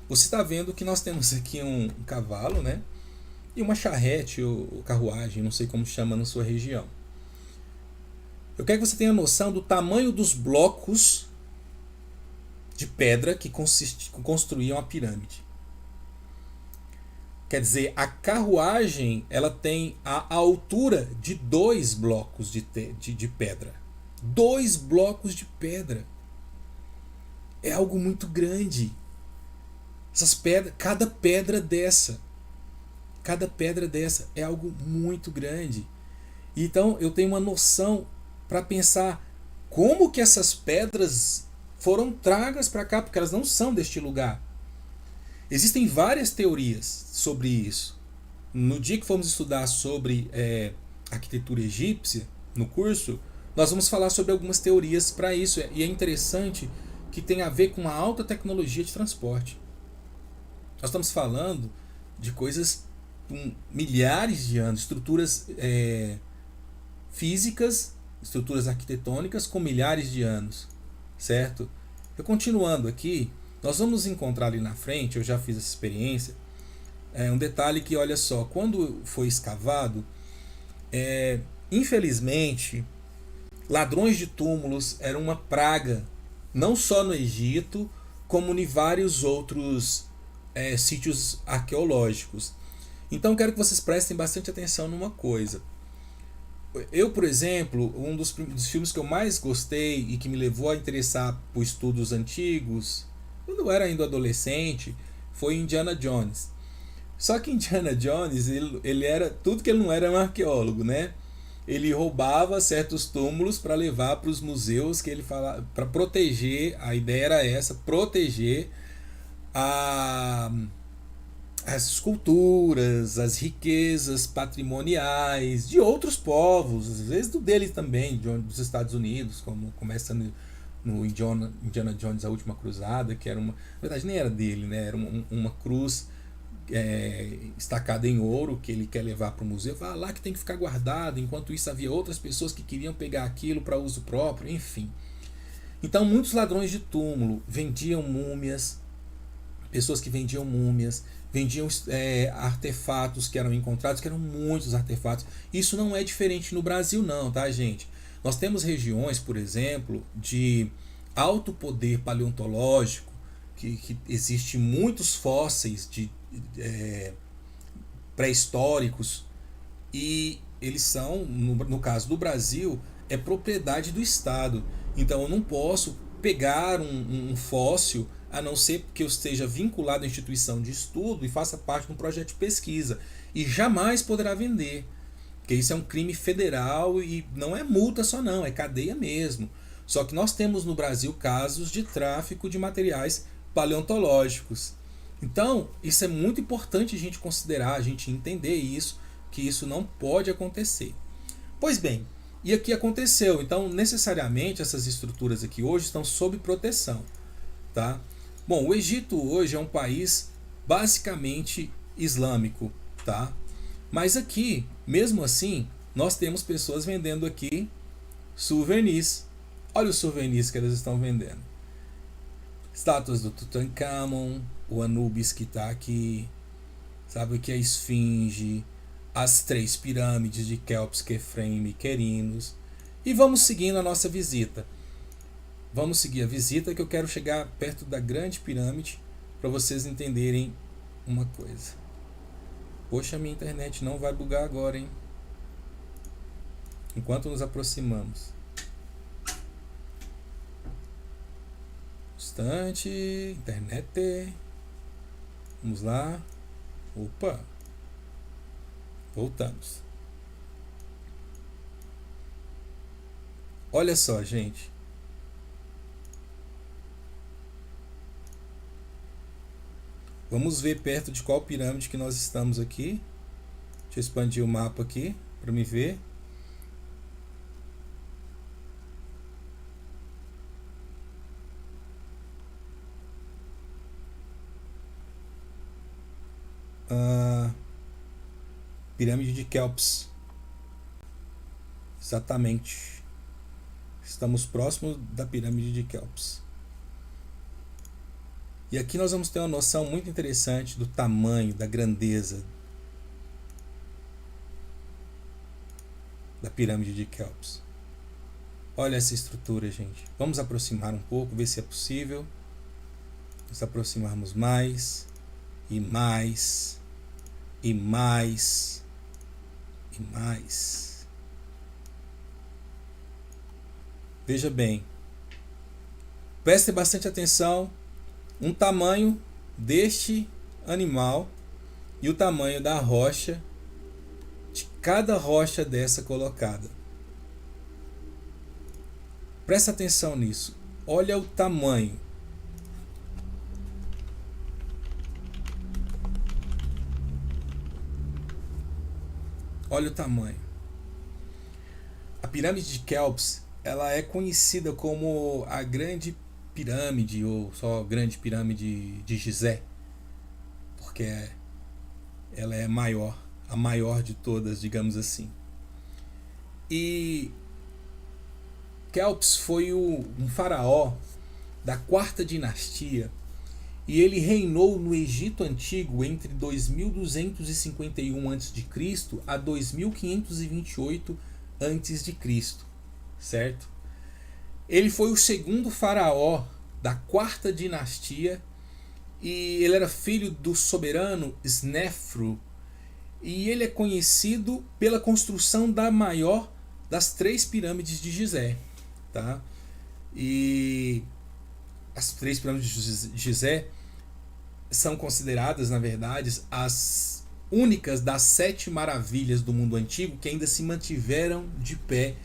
Você está vendo que nós temos aqui um cavalo, né? E uma charrete ou carruagem, não sei como chama na sua região. Eu quero que você tenha noção do tamanho dos blocos de pedra que construíam a pirâmide. Quer dizer, a carruagem ela tem a altura de 2 blocos de pedra. 2 blocos de pedra. É algo muito grande. Essas pedras, cada pedra dessa é algo muito grande. Então eu tenho uma noção para pensar como que essas pedras foram tragas para cá, porque elas não são deste lugar. Existem várias teorias sobre isso. No dia que formos estudar sobre arquitetura egípcia, no curso, nós vamos falar sobre algumas teorias para isso. E é interessante que tem a ver com a alta tecnologia de transporte. Nós estamos falando de coisas com milhares de anos, estruturas físicas, estruturas arquitetônicas com milhares de anos, certo? Eu continuando aqui, nós vamos encontrar ali na frente, eu já fiz essa experiência, um detalhe que, olha só, quando foi escavado, infelizmente, ladrões de túmulos eram uma praga, não só no Egito, como em vários outros sítios arqueológicos. Então quero que vocês prestem bastante atenção numa coisa. Eu, por exemplo, um dos filmes que eu mais gostei e que me levou a interessar por estudos antigos, quando eu era ainda adolescente, foi Indiana Jones. Só que Indiana Jones, ele era tudo que ele não era um arqueólogo, né? Ele roubava certos túmulos para levar para os museus, que ele falava, para proteger, a ideia era essa, proteger as esculturas, as riquezas patrimoniais de outros povos, às vezes do dele também, dos Estados Unidos, como começa no Indiana Jones, a Última Cruzada, que era na verdade nem era dele, né? Era uma cruz estacada em ouro que ele quer levar para o museu. Fala lá que tem que ficar guardado. Enquanto isso havia outras pessoas que queriam pegar aquilo para uso próprio, enfim. Então muitos ladrões de túmulo vendiam múmias, pessoas que vendiam múmias, vendiam artefatos que eram encontrados, que eram muitos artefatos. Isso não é diferente no Brasil não, tá, gente? Nós temos regiões, por exemplo, de alto poder paleontológico, que existe muitos fósseis pré-históricos, e eles são, no caso do Brasil, é propriedade do Estado. Então eu não posso pegar um fóssil, a não ser que eu esteja vinculado à instituição de estudo e faça parte de um projeto de pesquisa. E jamais poderá vender, porque isso é um crime federal e não é multa só não, é cadeia mesmo. Só que nós temos no Brasil casos de tráfico de materiais paleontológicos. Então, isso é muito importante a gente considerar, a gente entender isso, que isso não pode acontecer. Pois bem, e aqui aconteceu. Então, necessariamente, essas estruturas aqui hoje estão sob proteção. Tá? Bom, o Egito hoje é um país basicamente islâmico. Tá? Mas aqui, mesmo assim, nós temos pessoas vendendo aqui souvenirs. Olha os souvenirs que elas estão vendendo. Estátuas do Tutankhamon, o Anubis que está aqui, sabe o que é a Esfinge, as 3 pirâmides de Kelps, Kefrem e Querinos. E vamos seguindo a nossa visita. Vamos seguir a visita que eu quero chegar perto da Grande Pirâmide para vocês entenderem uma coisa. Poxa, minha internet não vai bugar agora, hein? Enquanto nos aproximamos. Instante, internet. Vamos lá. Opa. Voltamos. Olha só, gente. Vamos ver perto de qual pirâmide que nós estamos aqui. Deixa eu expandir o mapa aqui para me ver. Pirâmide de Kelps. Exatamente. Estamos próximos da pirâmide de Kelps. E aqui nós vamos ter uma noção muito interessante do tamanho, da grandeza da pirâmide de Kelps. Olha essa estrutura, gente. Vamos aproximar um pouco, ver se é possível. Nos aproximarmos mais e mais e mais e mais. Veja bem. Preste bastante atenção. Um tamanho deste animal e o tamanho da rocha, de cada rocha dessa colocada. Presta atenção nisso. Olha o tamanho. Olha o tamanho. A pirâmide de Kelps, ela é conhecida como a Grande Pirâmide ou só Grande Pirâmide de Gizé, porque ela é maior, a maior de todas, digamos assim. E Kelps foi um faraó da 4ª dinastia e ele reinou no Egito Antigo entre 2251 a.C. a 2528 a.C., certo? Ele foi o segundo faraó da 4ª dinastia e ele era filho do soberano Snefru. E ele é conhecido pela construção da maior das 3 pirâmides de Gizé. Tá? E as 3 pirâmides de Gizé são consideradas, na verdade, as únicas das 7 maravilhas do mundo antigo que ainda se mantiveram de pé,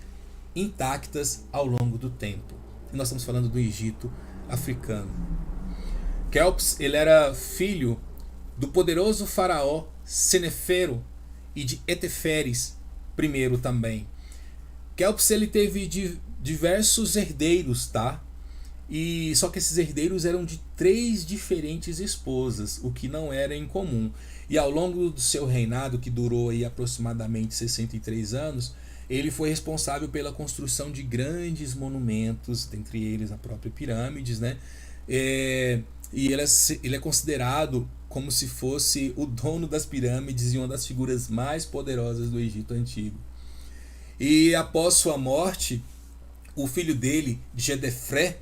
intactas ao longo do tempo. E nós estamos falando do Egito africano. Kelps, ele era filho do poderoso faraó Senefero e de Eteferes I também. Kelps, ele teve diversos herdeiros, tá? E só que esses herdeiros eram de 3 diferentes esposas, o que não era incomum. E ao longo do seu reinado, que durou aí aproximadamente 63 anos, ele foi responsável pela construção de grandes monumentos, dentre eles a própria pirâmides, né? E ele é considerado como se fosse o dono das pirâmides e uma das figuras mais poderosas do Egito Antigo. E após sua morte, o filho dele, Gedefré,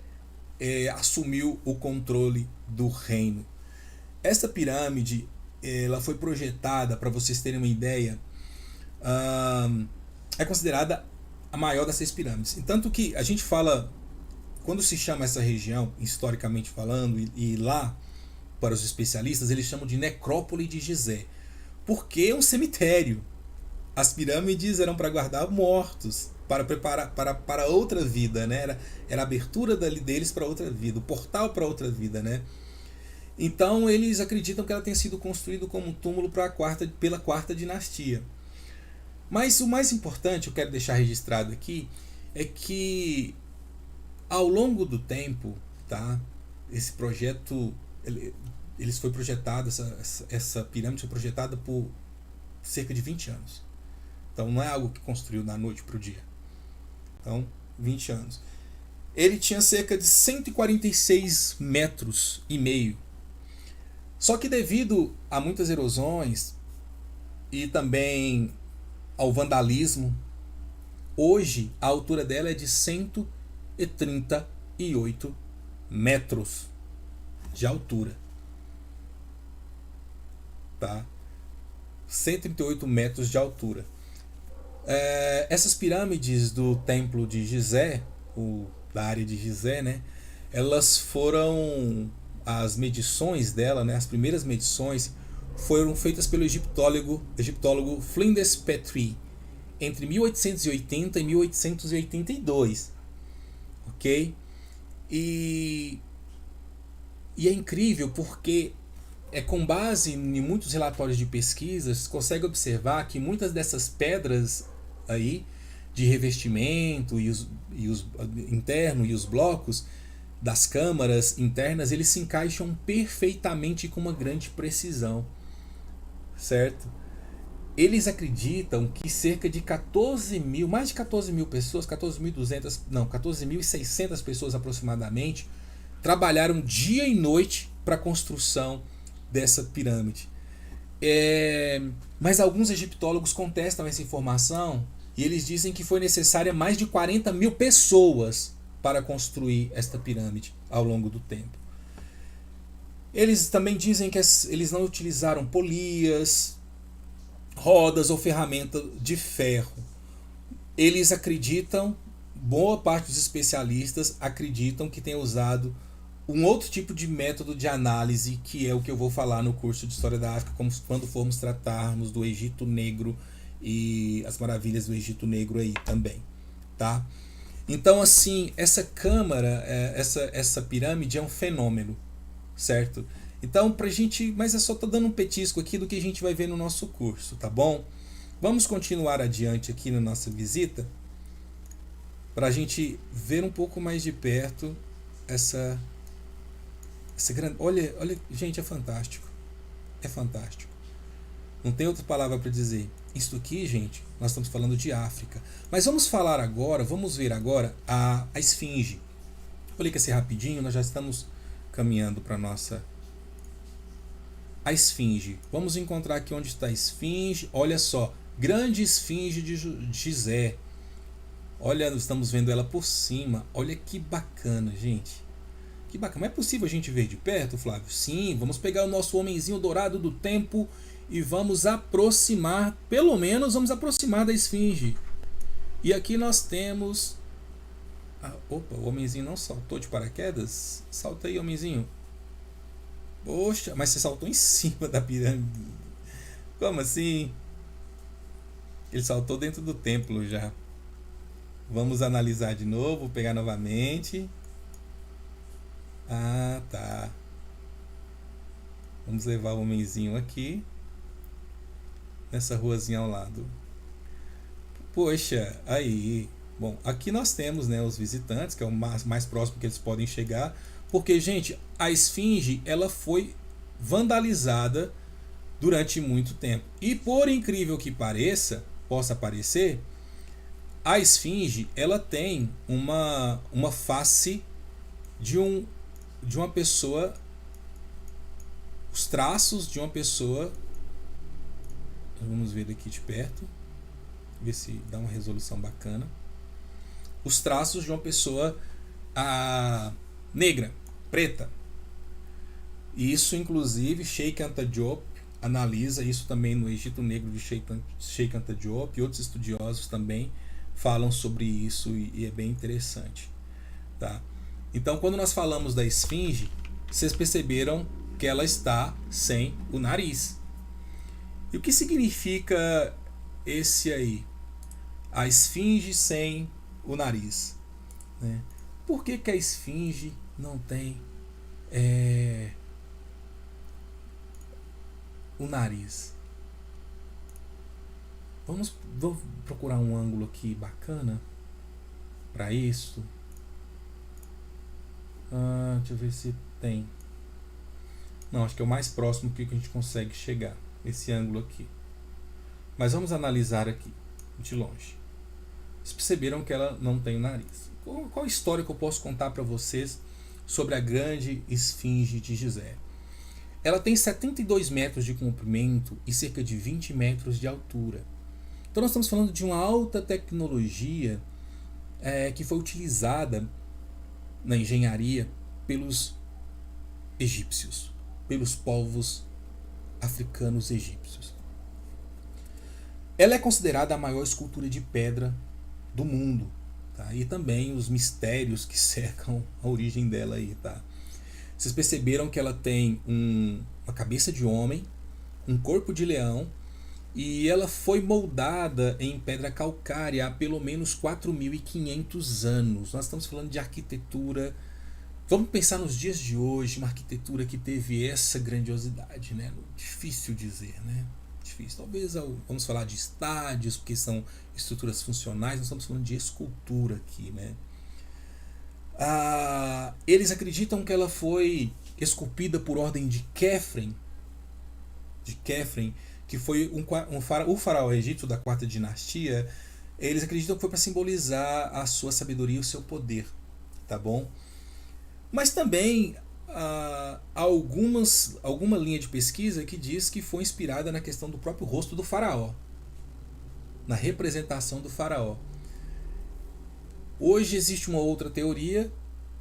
assumiu o controle do reino. Essa pirâmide ela foi projetada, para vocês terem uma ideia, é considerada a maior das 6 pirâmides. E tanto que a gente fala, quando se chama essa região, historicamente falando, e lá, para os especialistas, eles chamam de necrópole de Gizé, porque é um cemitério. As pirâmides eram para guardar mortos, para preparar para outra vida, né? Era a abertura deles para outra vida, o portal para outra vida, né? Então eles acreditam que ela tenha sido construída como um túmulo pela quarta dinastia. Mas o mais importante, eu quero deixar registrado aqui, é que ao longo do tempo, tá? Esse projeto, eles foi projetado, essa pirâmide foi projetada por cerca de 20 anos. Então não é algo que construiu da noite para o dia. Então, 20 anos. Ele tinha cerca de 146 metros e meio. Só que devido a muitas erosões e também ao vandalismo, hoje a altura dela é de 138 metros de altura. Tá? 138 metros de altura. Essas pirâmides do templo de Gizé, da área de Gizé, né, elas foram, as medições dela, né, as primeiras medições foram feitas pelo egiptólogo Flinders Petrie entre 1880 e 1882, ok? E é incrível porque com base em muitos relatórios de pesquisas, consegue observar que muitas dessas pedras aí de revestimento e os interno e os blocos das câmaras internas, eles se encaixam perfeitamente com uma grande precisão, certo? Eles acreditam que cerca de mais de 14 mil pessoas, 14.600 pessoas aproximadamente, trabalharam dia e noite para a construção dessa pirâmide. Mas alguns egiptólogos contestam essa informação e eles dizem que foi necessária mais de 40 mil pessoas para construir esta pirâmide ao longo do tempo. Eles também dizem que eles não utilizaram polias, rodas ou ferramenta de ferro. Eles acreditam, boa parte dos especialistas acreditam que tenha usado um outro tipo de método de análise, que é o que eu vou falar no curso de História da África, quando formos tratarmos do Egito Negro e as maravilhas do Egito Negro aí também, tá? Então, assim, essa câmara, essa pirâmide é um fenômeno, certo? Então, mas eu só tô dando um petisco aqui do que a gente vai ver no nosso curso, tá bom? Vamos continuar adiante aqui na nossa visita, para a gente ver um pouco mais de perto essa grande... Olha, gente, é fantástico. É fantástico. Não tem outra palavra para dizer. Isso aqui, gente, nós estamos falando de África. Mas vamos ver agora a esfinge. Olha que assim rapidinho, nós já estamos caminhando para nossa... A esfinge. Vamos encontrar aqui onde está a esfinge. Olha só, grande esfinge de Gizé. Olha, estamos vendo ela por cima. Olha que bacana, gente. Que bacana. Mas é possível a gente ver de perto, Flávio? Sim, vamos pegar o nosso homenzinho dourado do tempo e vamos aproximar, pelo menos vamos aproximar da esfinge. E aqui nós temos... opa, o homenzinho não saltou de paraquedas? Salta aí, homenzinho. Poxa, mas você saltou em cima da pirâmide. Como assim? Ele saltou dentro do templo já. Vamos analisar de novo, pegar novamente. Ah, tá. Vamos levar o homenzinho aqui. Nessa ruazinha ao lado. Poxa, aí. Bom, aqui nós temos, né, os visitantes, que é o mais próximo que eles podem chegar. Porque, gente, a esfinge, ela foi vandalizada durante muito tempo. E por incrível que possa parecer, a esfinge, ela tem uma face de uma pessoa, os traços de uma pessoa. Vamos ver daqui de perto, ver se dá uma resolução bacana. Os traços de uma pessoa negra, preta. E isso, inclusive, Sheikh Anta Diop, analisa isso também no Egito Negro de Sheikh Anta Diop, e outros estudiosos também falam sobre isso, e é bem interessante, tá? Então, quando nós falamos da esfinge, vocês perceberam que ela está sem o nariz. E o que significa esse aí? A esfinge sem o nariz, né? Por que a esfinge não tem o nariz? Vamos procurar um ângulo aqui bacana para isso. Deixa eu ver se tem. Não, acho que é o mais próximo que a gente consegue chegar, esse ângulo aqui. Mas vamos analisar aqui, de longe. Vocês perceberam que ela não tem o nariz. Qual a história que eu posso contar para vocês sobre a grande esfinge de Gizé? Ela tem 72 metros de comprimento e cerca de 20 metros de altura. Então nós estamos falando de uma alta tecnologia que foi utilizada na engenharia pelos egípcios, pelos povos africanos egípcios. Ela é considerada a maior escultura de pedra do mundo, tá? E também os mistérios que cercam a origem dela aí, tá? Vocês perceberam que ela tem uma cabeça de homem, um corpo de leão, e ela foi moldada em pedra calcária há pelo menos 4.500 anos. Nós estamos falando de arquitetura. Vamos pensar nos dias de hoje, uma arquitetura que teve essa grandiosidade, né? Difícil dizer, né? Difícil. Talvez vamos falar de estádios, porque são estruturas funcionais. Nós estamos falando de escultura aqui, né? Eles acreditam que ela foi esculpida por ordem de Khefren, que foi o faraó egípcio da quarta dinastia. Eles acreditam que foi para simbolizar a sua sabedoria e o seu poder, tá bom? Mas também alguma linha de pesquisa que diz que foi inspirada na questão do próprio rosto do faraó, na representação do faraó. Hoje existe uma outra teoria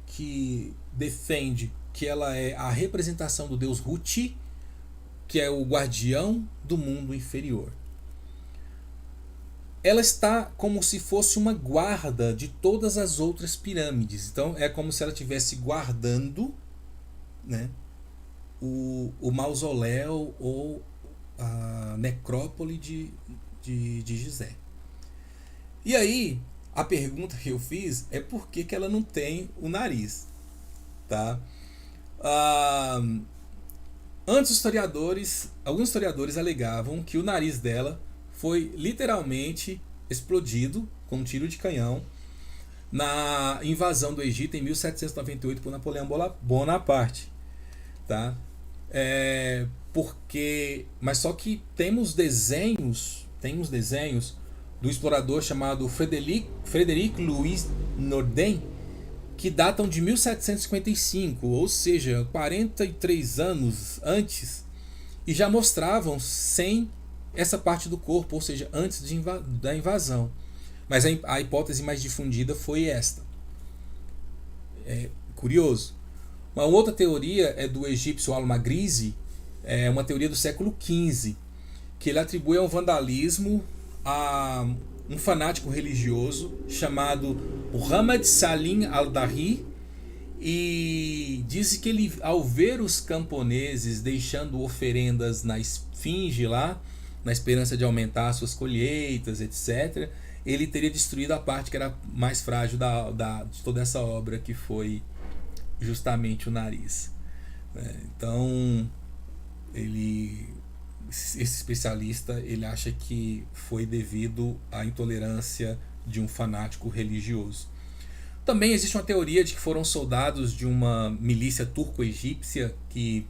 que defende que ela é a representação do deus Huti, que é o guardião do mundo inferior. Ela está como se fosse uma guarda de todas as outras pirâmides. Então é como se ela estivesse guardando, né, o mausoléu ou a necrópole de Gizé. E aí, a pergunta que eu fiz é por que ela não tem o nariz, tá? Antes, alguns historiadores alegavam que o nariz dela foi literalmente explodido com um tiro de canhão na invasão do Egito em 1798 por Napoleão Bonaparte, tá? Mas só que temos desenhos do explorador chamado Frederic Louis Norden, que datam de 1755, ou seja, 43 anos antes, e já mostravam sem essa parte do corpo, ou seja, antes da invasão. Mas a hipótese mais difundida foi esta. É curioso. Uma outra teoria é do egípcio Al-Magrizi, uma teoria do século XV, que ele atribui ao vandalismo a um fanático religioso chamado Muhammad Salim al-Dari, e diz que ele, ao ver os camponeses deixando oferendas na esfinge lá, na esperança de aumentar suas colheitas, etc., ele teria destruído a parte que era mais frágil de toda essa obra, que foi justamente o nariz. Então, esse especialista, ele acha que foi devido à intolerância de um fanático religioso. Também existe uma teoria de que foram soldados de uma milícia turco-egípcia que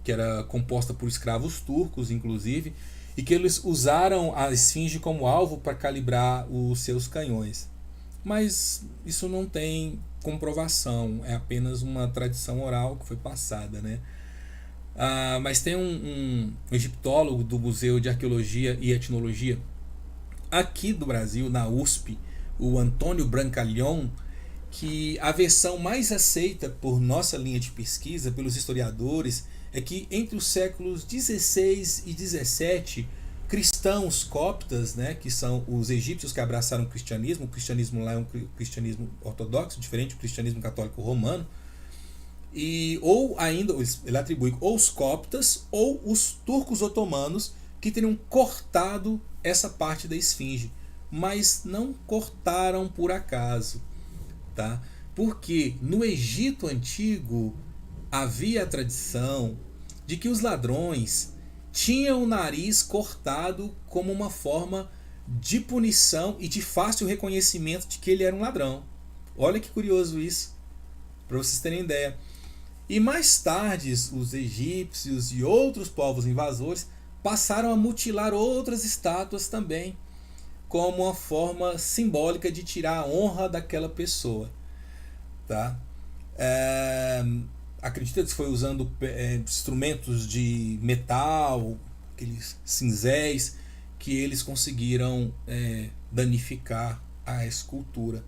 era composta por escravos turcos, inclusive, e que eles usaram a esfinge como alvo para calibrar os seus canhões. Mas isso não tem comprovação, é apenas uma tradição oral que foi passada, né? Mas tem um egiptólogo do Museu de Arqueologia e Etnologia aqui do Brasil, na USP, o Antônio Brancalhon, que a versão mais aceita por nossa linha de pesquisa, pelos historiadores, é que entre os séculos 16 e 17, cristãos coptas, né, que são os egípcios que abraçaram o cristianismo lá é um cristianismo ortodoxo, diferente do cristianismo católico romano, e ou ainda ele atribui ou os coptas ou os turcos otomanos que teriam cortado essa parte da esfinge, mas não cortaram por acaso, tá? Porque no Egito antigo havia a tradição de que os ladrões tinham o nariz cortado como uma forma de punição e de fácil reconhecimento de que ele era um ladrão. Olha que curioso isso, para vocês terem ideia. E mais tarde, os egípcios e outros povos invasores passaram a mutilar outras estátuas também, como uma forma simbólica de tirar a honra daquela pessoa. Tá? Acredita que foi usando instrumentos de metal, aqueles cinzéis, que eles conseguiram danificar a escultura.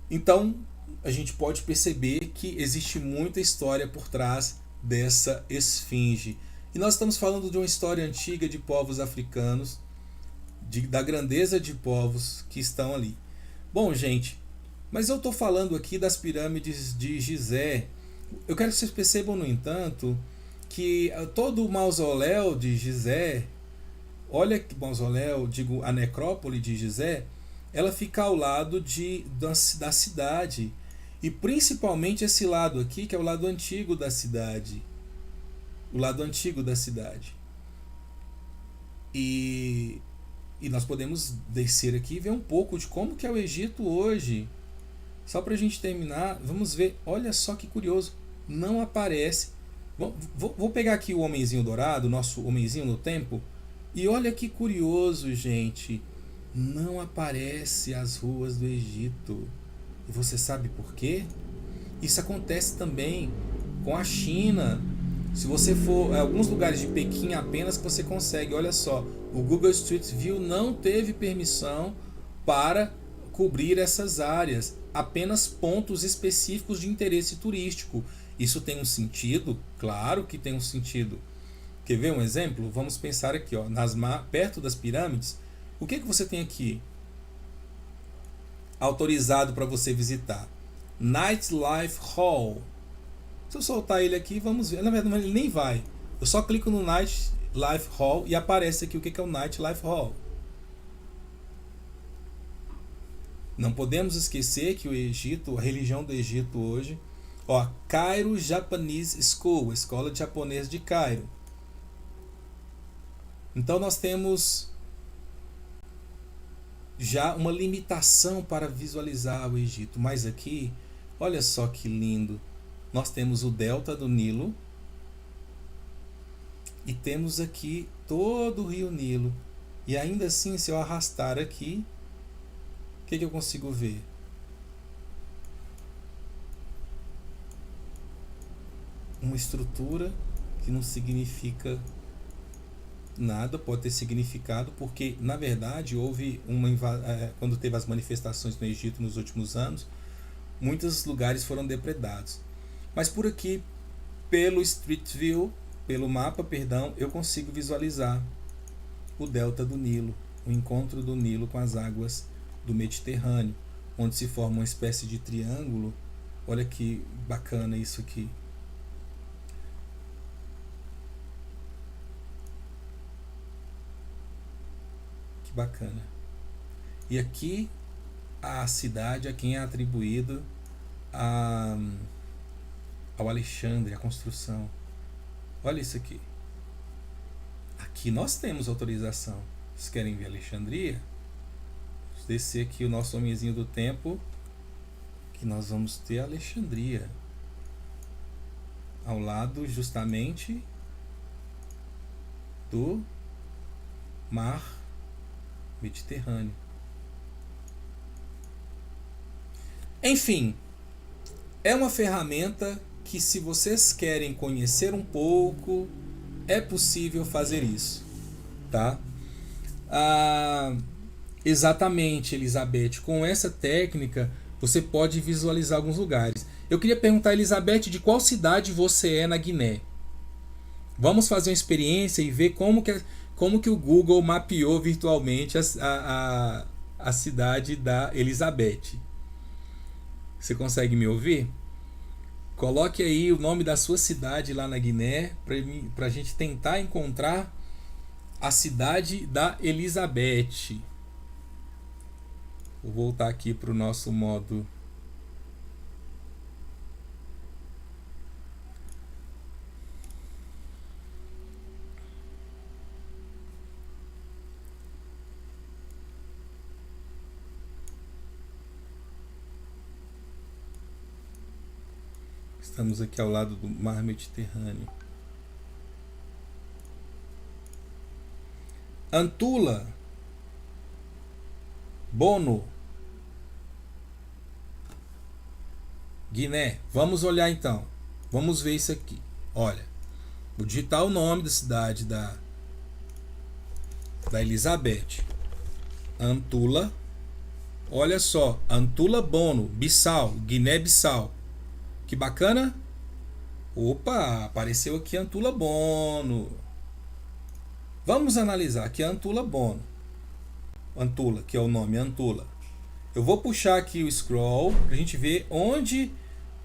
Então, a gente pode perceber que existe muita história por trás dessa esfinge. E nós estamos falando de uma história antiga de povos africanos, da grandeza de povos que estão ali. Bom, gente, mas eu estou falando aqui das pirâmides de Gizé. Eu quero que vocês percebam, no entanto, que todo o mausoléu de Gizé, olha que mausoléu, digo, a necrópole de Gizé, ela fica ao lado da cidade. E principalmente esse lado aqui, que é o lado antigo da cidade. O lado antigo da cidade. E nós podemos descer aqui e ver um pouco de como que é o Egito hoje. Só para a gente terminar, vamos ver. Olha só que curioso. Não aparece. Vou pegar aqui o homenzinho dourado, nosso homenzinho no tempo. E olha que curioso, gente. Não aparece as ruas do Egito. E você sabe por quê? Isso acontece também com a China. Se você for em alguns lugares de Pequim apenas, você consegue. Olha só, o Google Street View não teve permissão para cobrir essas áreas. Apenas pontos específicos de interesse turístico. Isso tem um sentido? Claro que tem um sentido. Quer ver um exemplo? Vamos pensar aqui, ó, perto das pirâmides. O que você tem aqui autorizado para você visitar? Nightlife Hall. Se eu soltar ele aqui, vamos ver. Na verdade, ele nem vai. Eu só clico no Nightlife Hall e aparece aqui o que é o Nightlife Hall. Não podemos esquecer que o Egito, a religião do Egito hoje, ó, Cairo Japanese School, a escola de japonês de Cairo. Então nós temos já uma limitação para visualizar o Egito. Mas aqui, olha só que lindo. Nós temos o delta do Nilo e temos aqui todo o rio Nilo. E ainda assim, se eu arrastar aqui, o que eu consigo ver? Uma estrutura que não significa nada, pode ter significado, porque na verdade houve quando teve as manifestações no Egito nos últimos anos, muitos lugares foram depredados. Mas por aqui, pelo Street View, pelo mapa, perdão, eu consigo visualizar o delta do Nilo, o encontro do Nilo com as águas do Mediterrâneo, onde se forma uma espécie de triângulo. Olha que bacana isso aqui. Que bacana. E aqui a cidade a quem é atribuído ao Alexandre, a construção. Olha isso aqui. Aqui nós temos autorização. Vocês querem ver Alexandria? Vamos descer aqui o nosso homenzinho do tempo, que nós vamos ter Alexandria ao lado justamente do mar Mediterrâneo. Enfim, é uma ferramenta que, se vocês querem conhecer um pouco, é possível fazer isso, tá? Exatamente, Elizabeth. Com essa técnica, você pode visualizar alguns lugares. Eu queria perguntar, Elizabeth, de qual cidade você é na Guiné? Vamos fazer uma experiência e ver como que o Google mapeou virtualmente a cidade da Elizabeth. Você consegue me ouvir? Coloque aí o nome da sua cidade lá na Guiné para a gente tentar encontrar a cidade da Elizabeth. Vou voltar aqui para o nosso modo. Estamos aqui ao lado do Mar Mediterrâneo. Antula, Bono, Guiné. Vamos olhar então. Vamos ver isso aqui. Olha, vou digitar o nome da cidade da Elizabeth. Antula. Olha só, Antula Bono, Bissau, Guiné-Bissau. Que bacana. Opa, apareceu aqui Antula Bono. Vamos analisar aqui Antula Bono. Antula, que é o nome, Antula. Eu vou puxar aqui o scroll para a gente ver onde.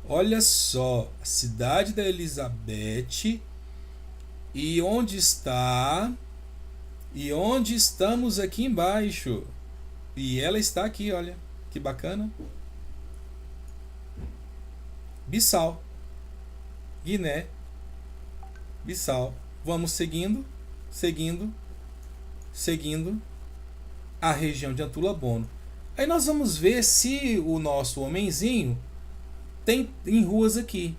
Olha só, a cidade da Elizabeth. E onde está. E onde estamos aqui embaixo. E ela está aqui, olha. Que bacana. Bissau. Guiné. Bissau. Vamos seguindo. Seguindo a região de Antula Bono. Aí nós vamos ver se o nosso homenzinho tem em ruas aqui.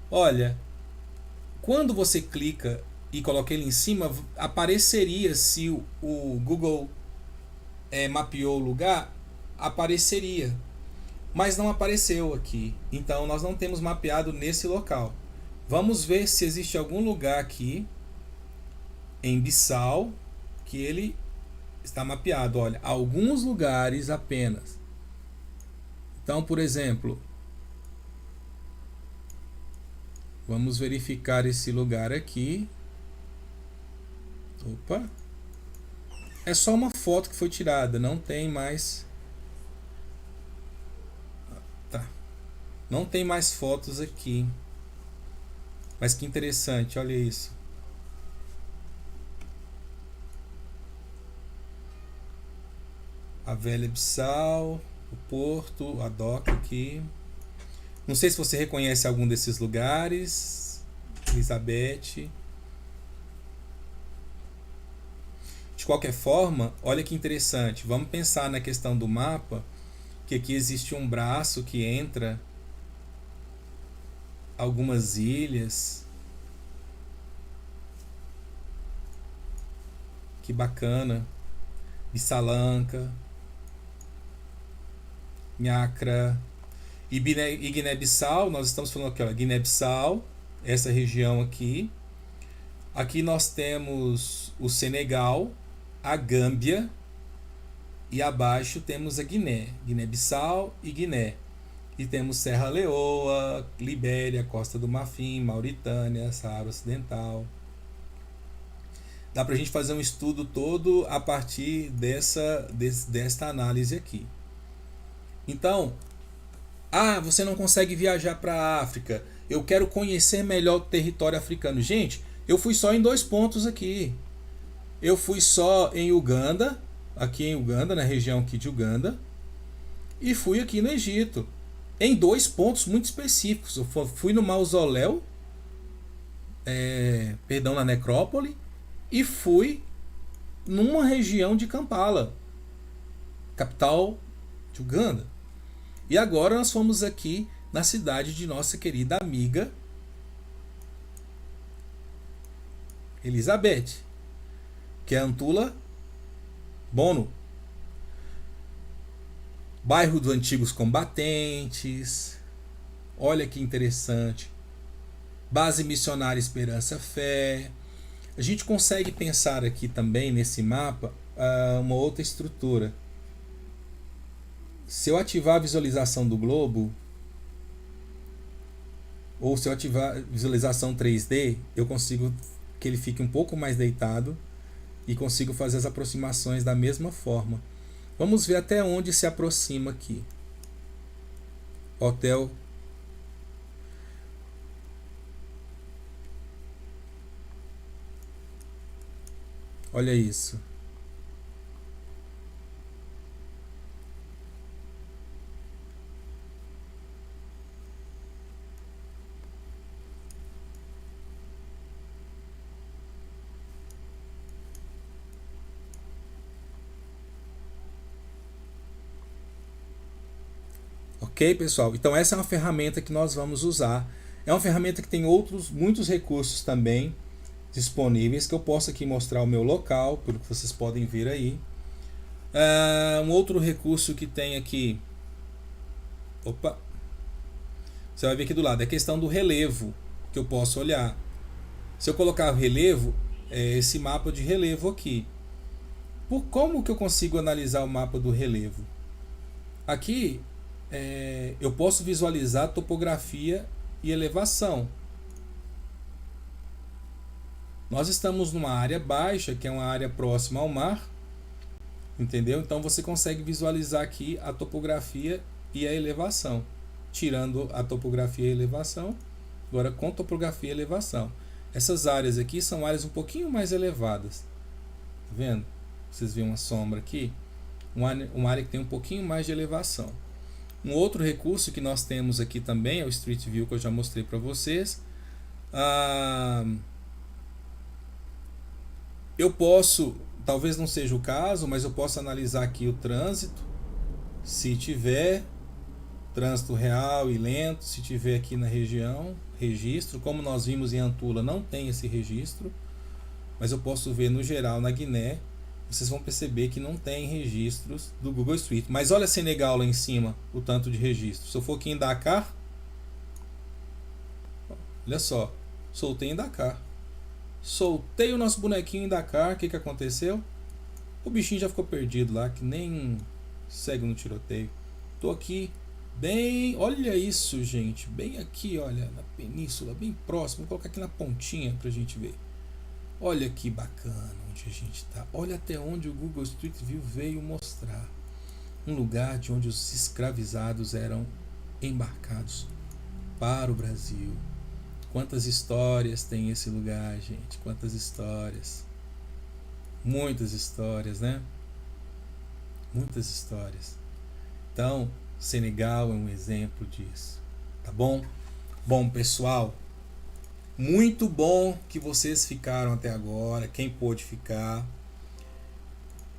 Olha, quando você clica e coloca ele em cima, apareceria, se o Google mapeou o lugar, apareceria. Mas não apareceu aqui. Então nós não temos mapeado nesse local. Vamos ver se existe algum lugar aqui em Bissau que ele está mapeado. Olha, alguns lugares apenas. Então, por exemplo, vamos verificar esse lugar aqui. Opa. É só uma foto que foi tirada, não tem mais. Tá. Não tem mais fotos aqui. Mas que interessante, olha isso. A Velha Bissau, o Porto, a Doca aqui. Não sei se você reconhece algum desses lugares. Elizabeth. De qualquer forma, olha que interessante. Vamos pensar na questão do mapa, que aqui existe um braço que entra algumas ilhas. Que bacana. Bissalanka, Nhacra e Guiné-Bissau. Nós estamos falando aqui, ó, Guiné-Bissau, essa região aqui. Aqui nós temos o Senegal, a Gâmbia e abaixo temos a Guiné, Guiné-Bissau e Guiné. E temos Serra Leoa, Libéria, Costa do Marfim, Mauritânia, Saara Ocidental. Dá pra gente fazer um estudo todo a partir desta análise aqui. Então, você não consegue viajar para a África. Eu quero conhecer melhor o território africano. Gente, eu fui só em 2 pontos aqui. Eu fui só em Uganda, aqui em Uganda, na região aqui de Uganda, e fui aqui no Egito, em 2 pontos muito específicos. Eu fui no mausoléu, na necrópole, e fui numa região de Kampala, capital de Uganda. E agora nós fomos aqui na cidade de nossa querida amiga Elizabeth, que é Antula Bono. Bairro dos Antigos Combatentes. Olha que interessante. Base Missionária Esperança Fé. A gente consegue pensar aqui também nesse mapa uma outra estrutura. Se eu ativar a visualização do globo, ou se eu ativar visualização 3D, eu consigo que ele fique um pouco mais deitado e consigo fazer as aproximações da mesma forma. Vamos ver até onde se aproxima aqui. Hotel. Olha isso. Ok, pessoal? Então essa é uma ferramenta que nós vamos usar. É uma ferramenta que tem muitos recursos também disponíveis, que eu posso aqui mostrar o meu local, pelo que vocês podem ver aí. Um outro recurso que tem aqui, opa, você vai ver aqui do lado, é a questão do relevo, que eu posso olhar. Se eu colocar o relevo, é esse mapa de relevo aqui. Como que eu consigo analisar o mapa do relevo? Aqui eu posso visualizar topografia e elevação. Nós estamos numa área baixa, que é uma área próxima ao mar, entendeu? Então você consegue visualizar aqui a topografia e a elevação, tirando a topografia e a elevação, agora com topografia e elevação. Essas áreas aqui são áreas um pouquinho mais elevadas, tá vendo? Vocês veem uma sombra aqui, uma área que tem um pouquinho mais de elevação. Um outro recurso que nós temos aqui também é o Street View, que eu já mostrei para vocês. Eu posso, talvez não seja o caso, mas eu posso analisar aqui o trânsito, se tiver trânsito real e lento, se tiver aqui na região, registro. Como nós vimos em Antula, não tem esse registro, mas eu posso ver no geral na Guiné. Vocês vão perceber que não tem registros do Google Street. Mas olha Senegal lá em cima, o tanto de registros. Se eu for aqui em Dakar, olha só, soltei em Dakar. Soltei o nosso bonequinho em Dakar, o que aconteceu? O bichinho já ficou perdido lá, que nem segue no tiroteio. Tô aqui bem, olha isso, gente, bem aqui, olha, na península, bem próximo. Vou colocar aqui na pontinha pra gente ver. Olha que bacana onde a gente está. Olha até onde o Google Street View veio mostrar. Um lugar de onde os escravizados eram embarcados para o Brasil. Quantas histórias tem esse lugar, gente? Quantas histórias. Muitas histórias, né? Muitas histórias. Então, Senegal é um exemplo disso. Tá bom? Bom, pessoal, muito bom que vocês ficaram até agora, quem pôde ficar.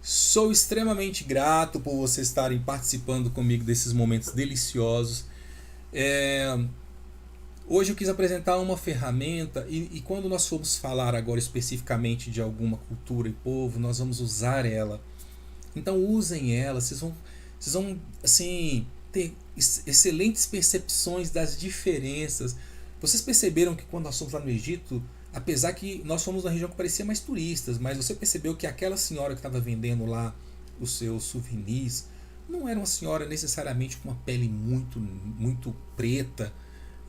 Sou extremamente grato por vocês estarem participando comigo desses momentos deliciosos. Hoje eu quis apresentar uma ferramenta e quando nós formos falar agora especificamente de alguma cultura e povo, nós vamos usar ela. Então usem ela, vocês vão assim, ter excelentes percepções das diferenças. Vocês perceberam que quando nós fomos lá no Egito, apesar que nós fomos na região que parecia mais turistas, mas você percebeu que aquela senhora que estava vendendo lá os seus souvenirs não era uma senhora necessariamente com uma pele muito preta,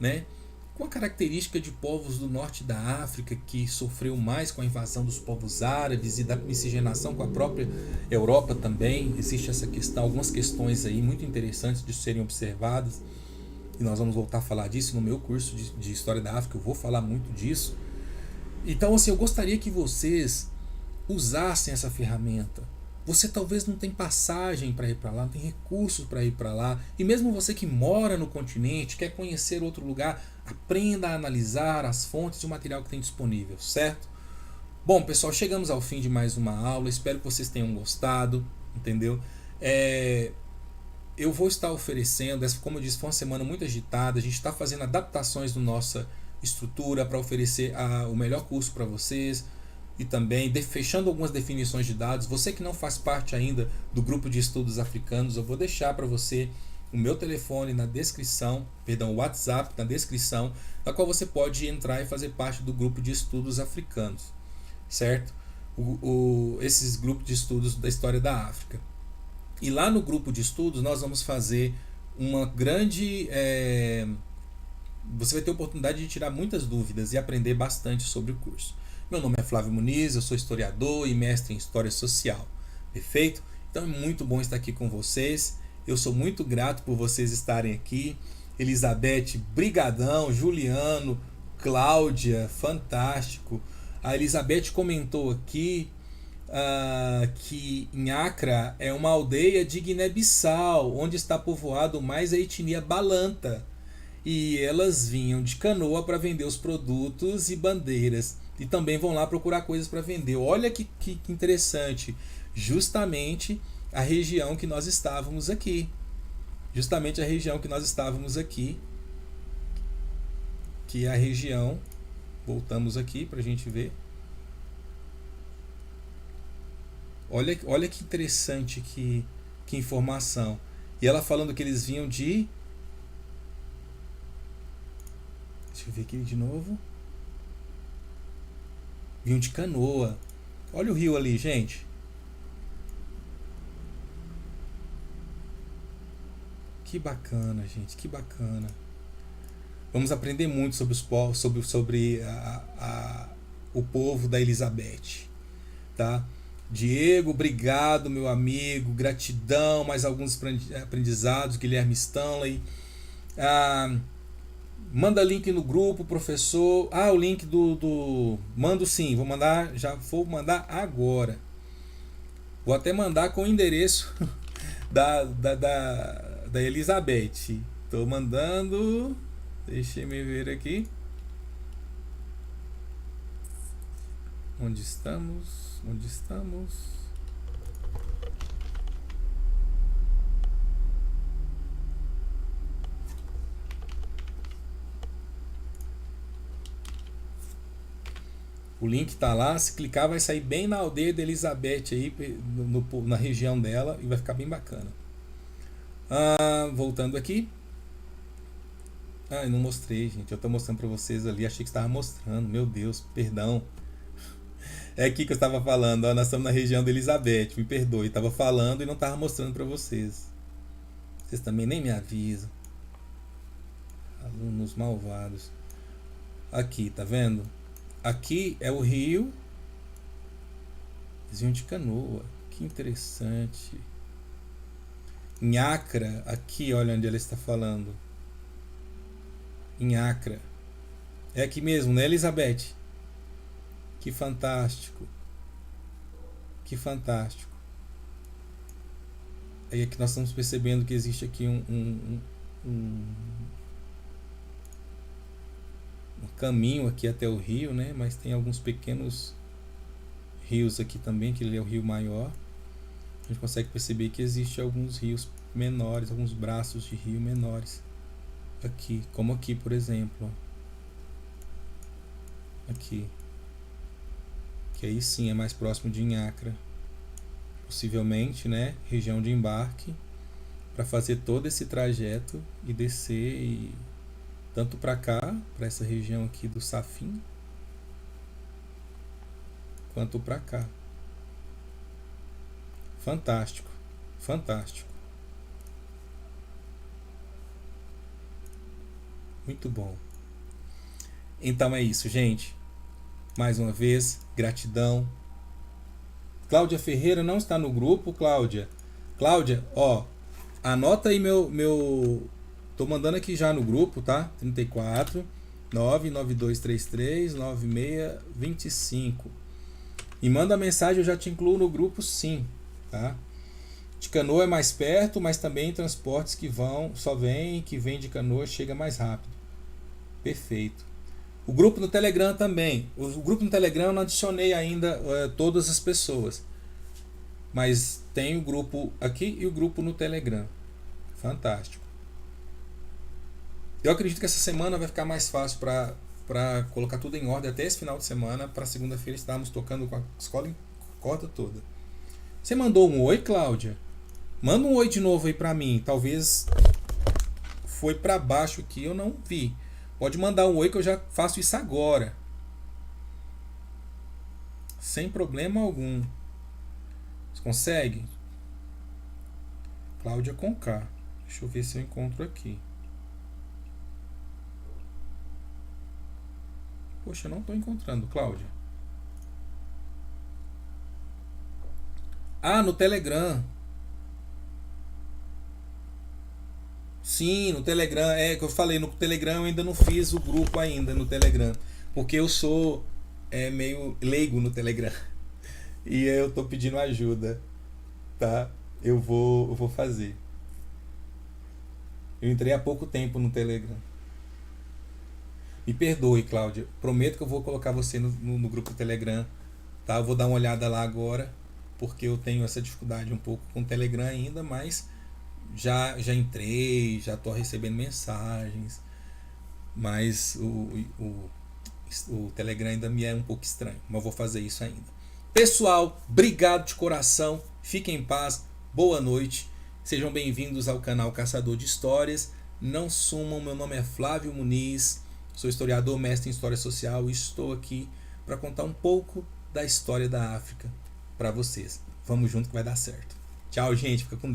né? Com a característica de povos do norte da África, que sofreu mais com a invasão dos povos árabes e da miscigenação com a própria Europa também. Existe essa questão, algumas questões aí muito interessantes de serem observadas. E nós vamos voltar a falar disso no meu curso de História da África, eu vou falar muito disso. Então, assim, eu gostaria que vocês usassem essa ferramenta. Você talvez não tem passagem para ir para lá, não tem recursos para ir para lá. E mesmo você que mora no continente, quer conhecer outro lugar, aprenda a analisar as fontes e o material que tem disponível, certo? Bom, pessoal, chegamos ao fim de mais uma aula. Espero que vocês tenham gostado, entendeu? Eu vou estar oferecendo, como eu disse, foi uma semana muito agitada. A gente está fazendo adaptações na nossa estrutura para oferecer o melhor curso para vocês. E também fechando algumas definições de dados. Você que não faz parte ainda do grupo de estudos africanos, eu vou deixar para você o meu telefone na descrição, o WhatsApp na descrição, na qual você pode entrar e fazer parte do grupo de estudos africanos, certo? Esses grupos de estudos da história da África. E lá no grupo de estudos nós vamos fazer uma grande você vai ter a oportunidade de tirar muitas dúvidas e aprender bastante sobre o curso. Meu nome é Flávio Muniz, eu sou historiador e mestre em História Social. Perfeito? Então é muito bom estar aqui com vocês. Eu sou muito grato por vocês estarem aqui. Elizabeth, brigadão. Juliano, Cláudia, fantástico. A Elizabeth comentou aqui que em Accra é uma aldeia de Guiné-Bissau, onde está povoado mais a etnia Balanta. E elas vinham de canoa para vender os produtos e bandeiras. E também vão lá procurar coisas para vender. Olha que interessante. Justamente a região que nós estávamos aqui. Justamente a região que nós estávamos aqui. Que é a região. Voltamos aqui para a gente ver. Olha que interessante, que informação. E ela falando que eles vinham de... Deixa eu ver aqui de novo. Vinham de canoa. Olha o rio ali, gente. Que bacana, gente. Que bacana. Vamos aprender muito sobre os povos, sobre o povo da Elizabeth. Tá? Diego, obrigado, meu amigo. Gratidão. Mais alguns aprendizados. Guilherme Stanley. Manda link no grupo, professor. O link do... Mando sim, vou mandar agora. Vou até mandar com o endereço da Elizabeth. Estou mandando. Deixa eu ver aqui. Onde estamos? O link está lá, se clicar vai sair bem na aldeia da Elizabeth aí, na região dela, e vai ficar bem bacana. Voltando aqui. Eu não mostrei, gente. Eu estou mostrando para vocês ali, achei que estava mostrando. Meu Deus, perdão. É aqui que eu estava falando, nós estamos na região da Elizabeth, me perdoe. Estava falando e não estava mostrando para vocês. Vocês também nem me avisam. Alunos malvados. Aqui, tá vendo? Aqui é o rio. Eles vinham de canoa. Que interessante. Em Accra, aqui, olha onde ela está falando. Em Accra. É aqui mesmo, né, Elizabeth? Que fantástico. Que fantástico. Aí é que nós estamos percebendo que existe aqui um caminho aqui até o rio, né? Mas tem alguns pequenos rios aqui também, que ele é o rio maior. A gente consegue perceber que existe alguns rios menores, alguns braços de rio menores aqui, como aqui, por exemplo. Aqui. Que aí sim é mais próximo de Accra. Possivelmente, né? Região de embarque para fazer todo esse trajeto e descer tanto para cá, para essa região aqui do Safin, quanto para cá. Fantástico, fantástico. Muito bom. Então é isso, gente. Mais uma vez, gratidão. Cláudia Ferreira não está no grupo, Cláudia. Cláudia, anota aí meu... Tô mandando aqui já no grupo, tá? 34 99233 9625. E manda a mensagem, eu já te incluo no grupo sim, tá? De canoa é mais perto, mas também transportes que vem de canoa chega mais rápido. Perfeito. O grupo no Telegram também. O grupo no Telegram eu não adicionei ainda todas as pessoas. Mas tem o grupo aqui e o grupo no Telegram. Fantástico. Eu acredito que essa semana vai ficar mais fácil para colocar tudo em ordem até esse final de semana. Para segunda-feira estarmos tocando com a escola em corda toda. Você mandou um oi, Cláudia? Manda um oi de novo aí para mim. Talvez foi para baixo aqui, eu não vi. Pode mandar um oi que eu já faço isso agora. Sem problema algum. Você consegue? Cláudia com K. Deixa eu ver se eu encontro aqui. Poxa, eu não estou encontrando, Cláudia. Ah, no Telegram. Sim, no Telegram. É que eu falei, no Telegram eu ainda não fiz o grupo ainda no Telegram. Porque eu sou meio leigo no Telegram. E eu tô pedindo ajuda, tá? Eu vou fazer. Eu entrei há pouco tempo no Telegram. Me perdoe, Cláudia. Prometo que eu vou colocar você no grupo do Telegram, tá? Eu vou dar uma olhada lá agora, porque eu tenho essa dificuldade um pouco com o Telegram ainda, mas já entrei, já estou recebendo mensagens, mas o Telegram ainda me é um pouco estranho, mas vou fazer isso ainda. Pessoal, obrigado de coração, fiquem em paz, boa noite, sejam bem-vindos ao canal Caçador de Histórias, não sumam, meu nome é Flávio Muniz, sou historiador, mestre em História Social e estou aqui para contar um pouco da história da África para vocês. Vamos junto que vai dar certo. Tchau, gente, fica com Deus.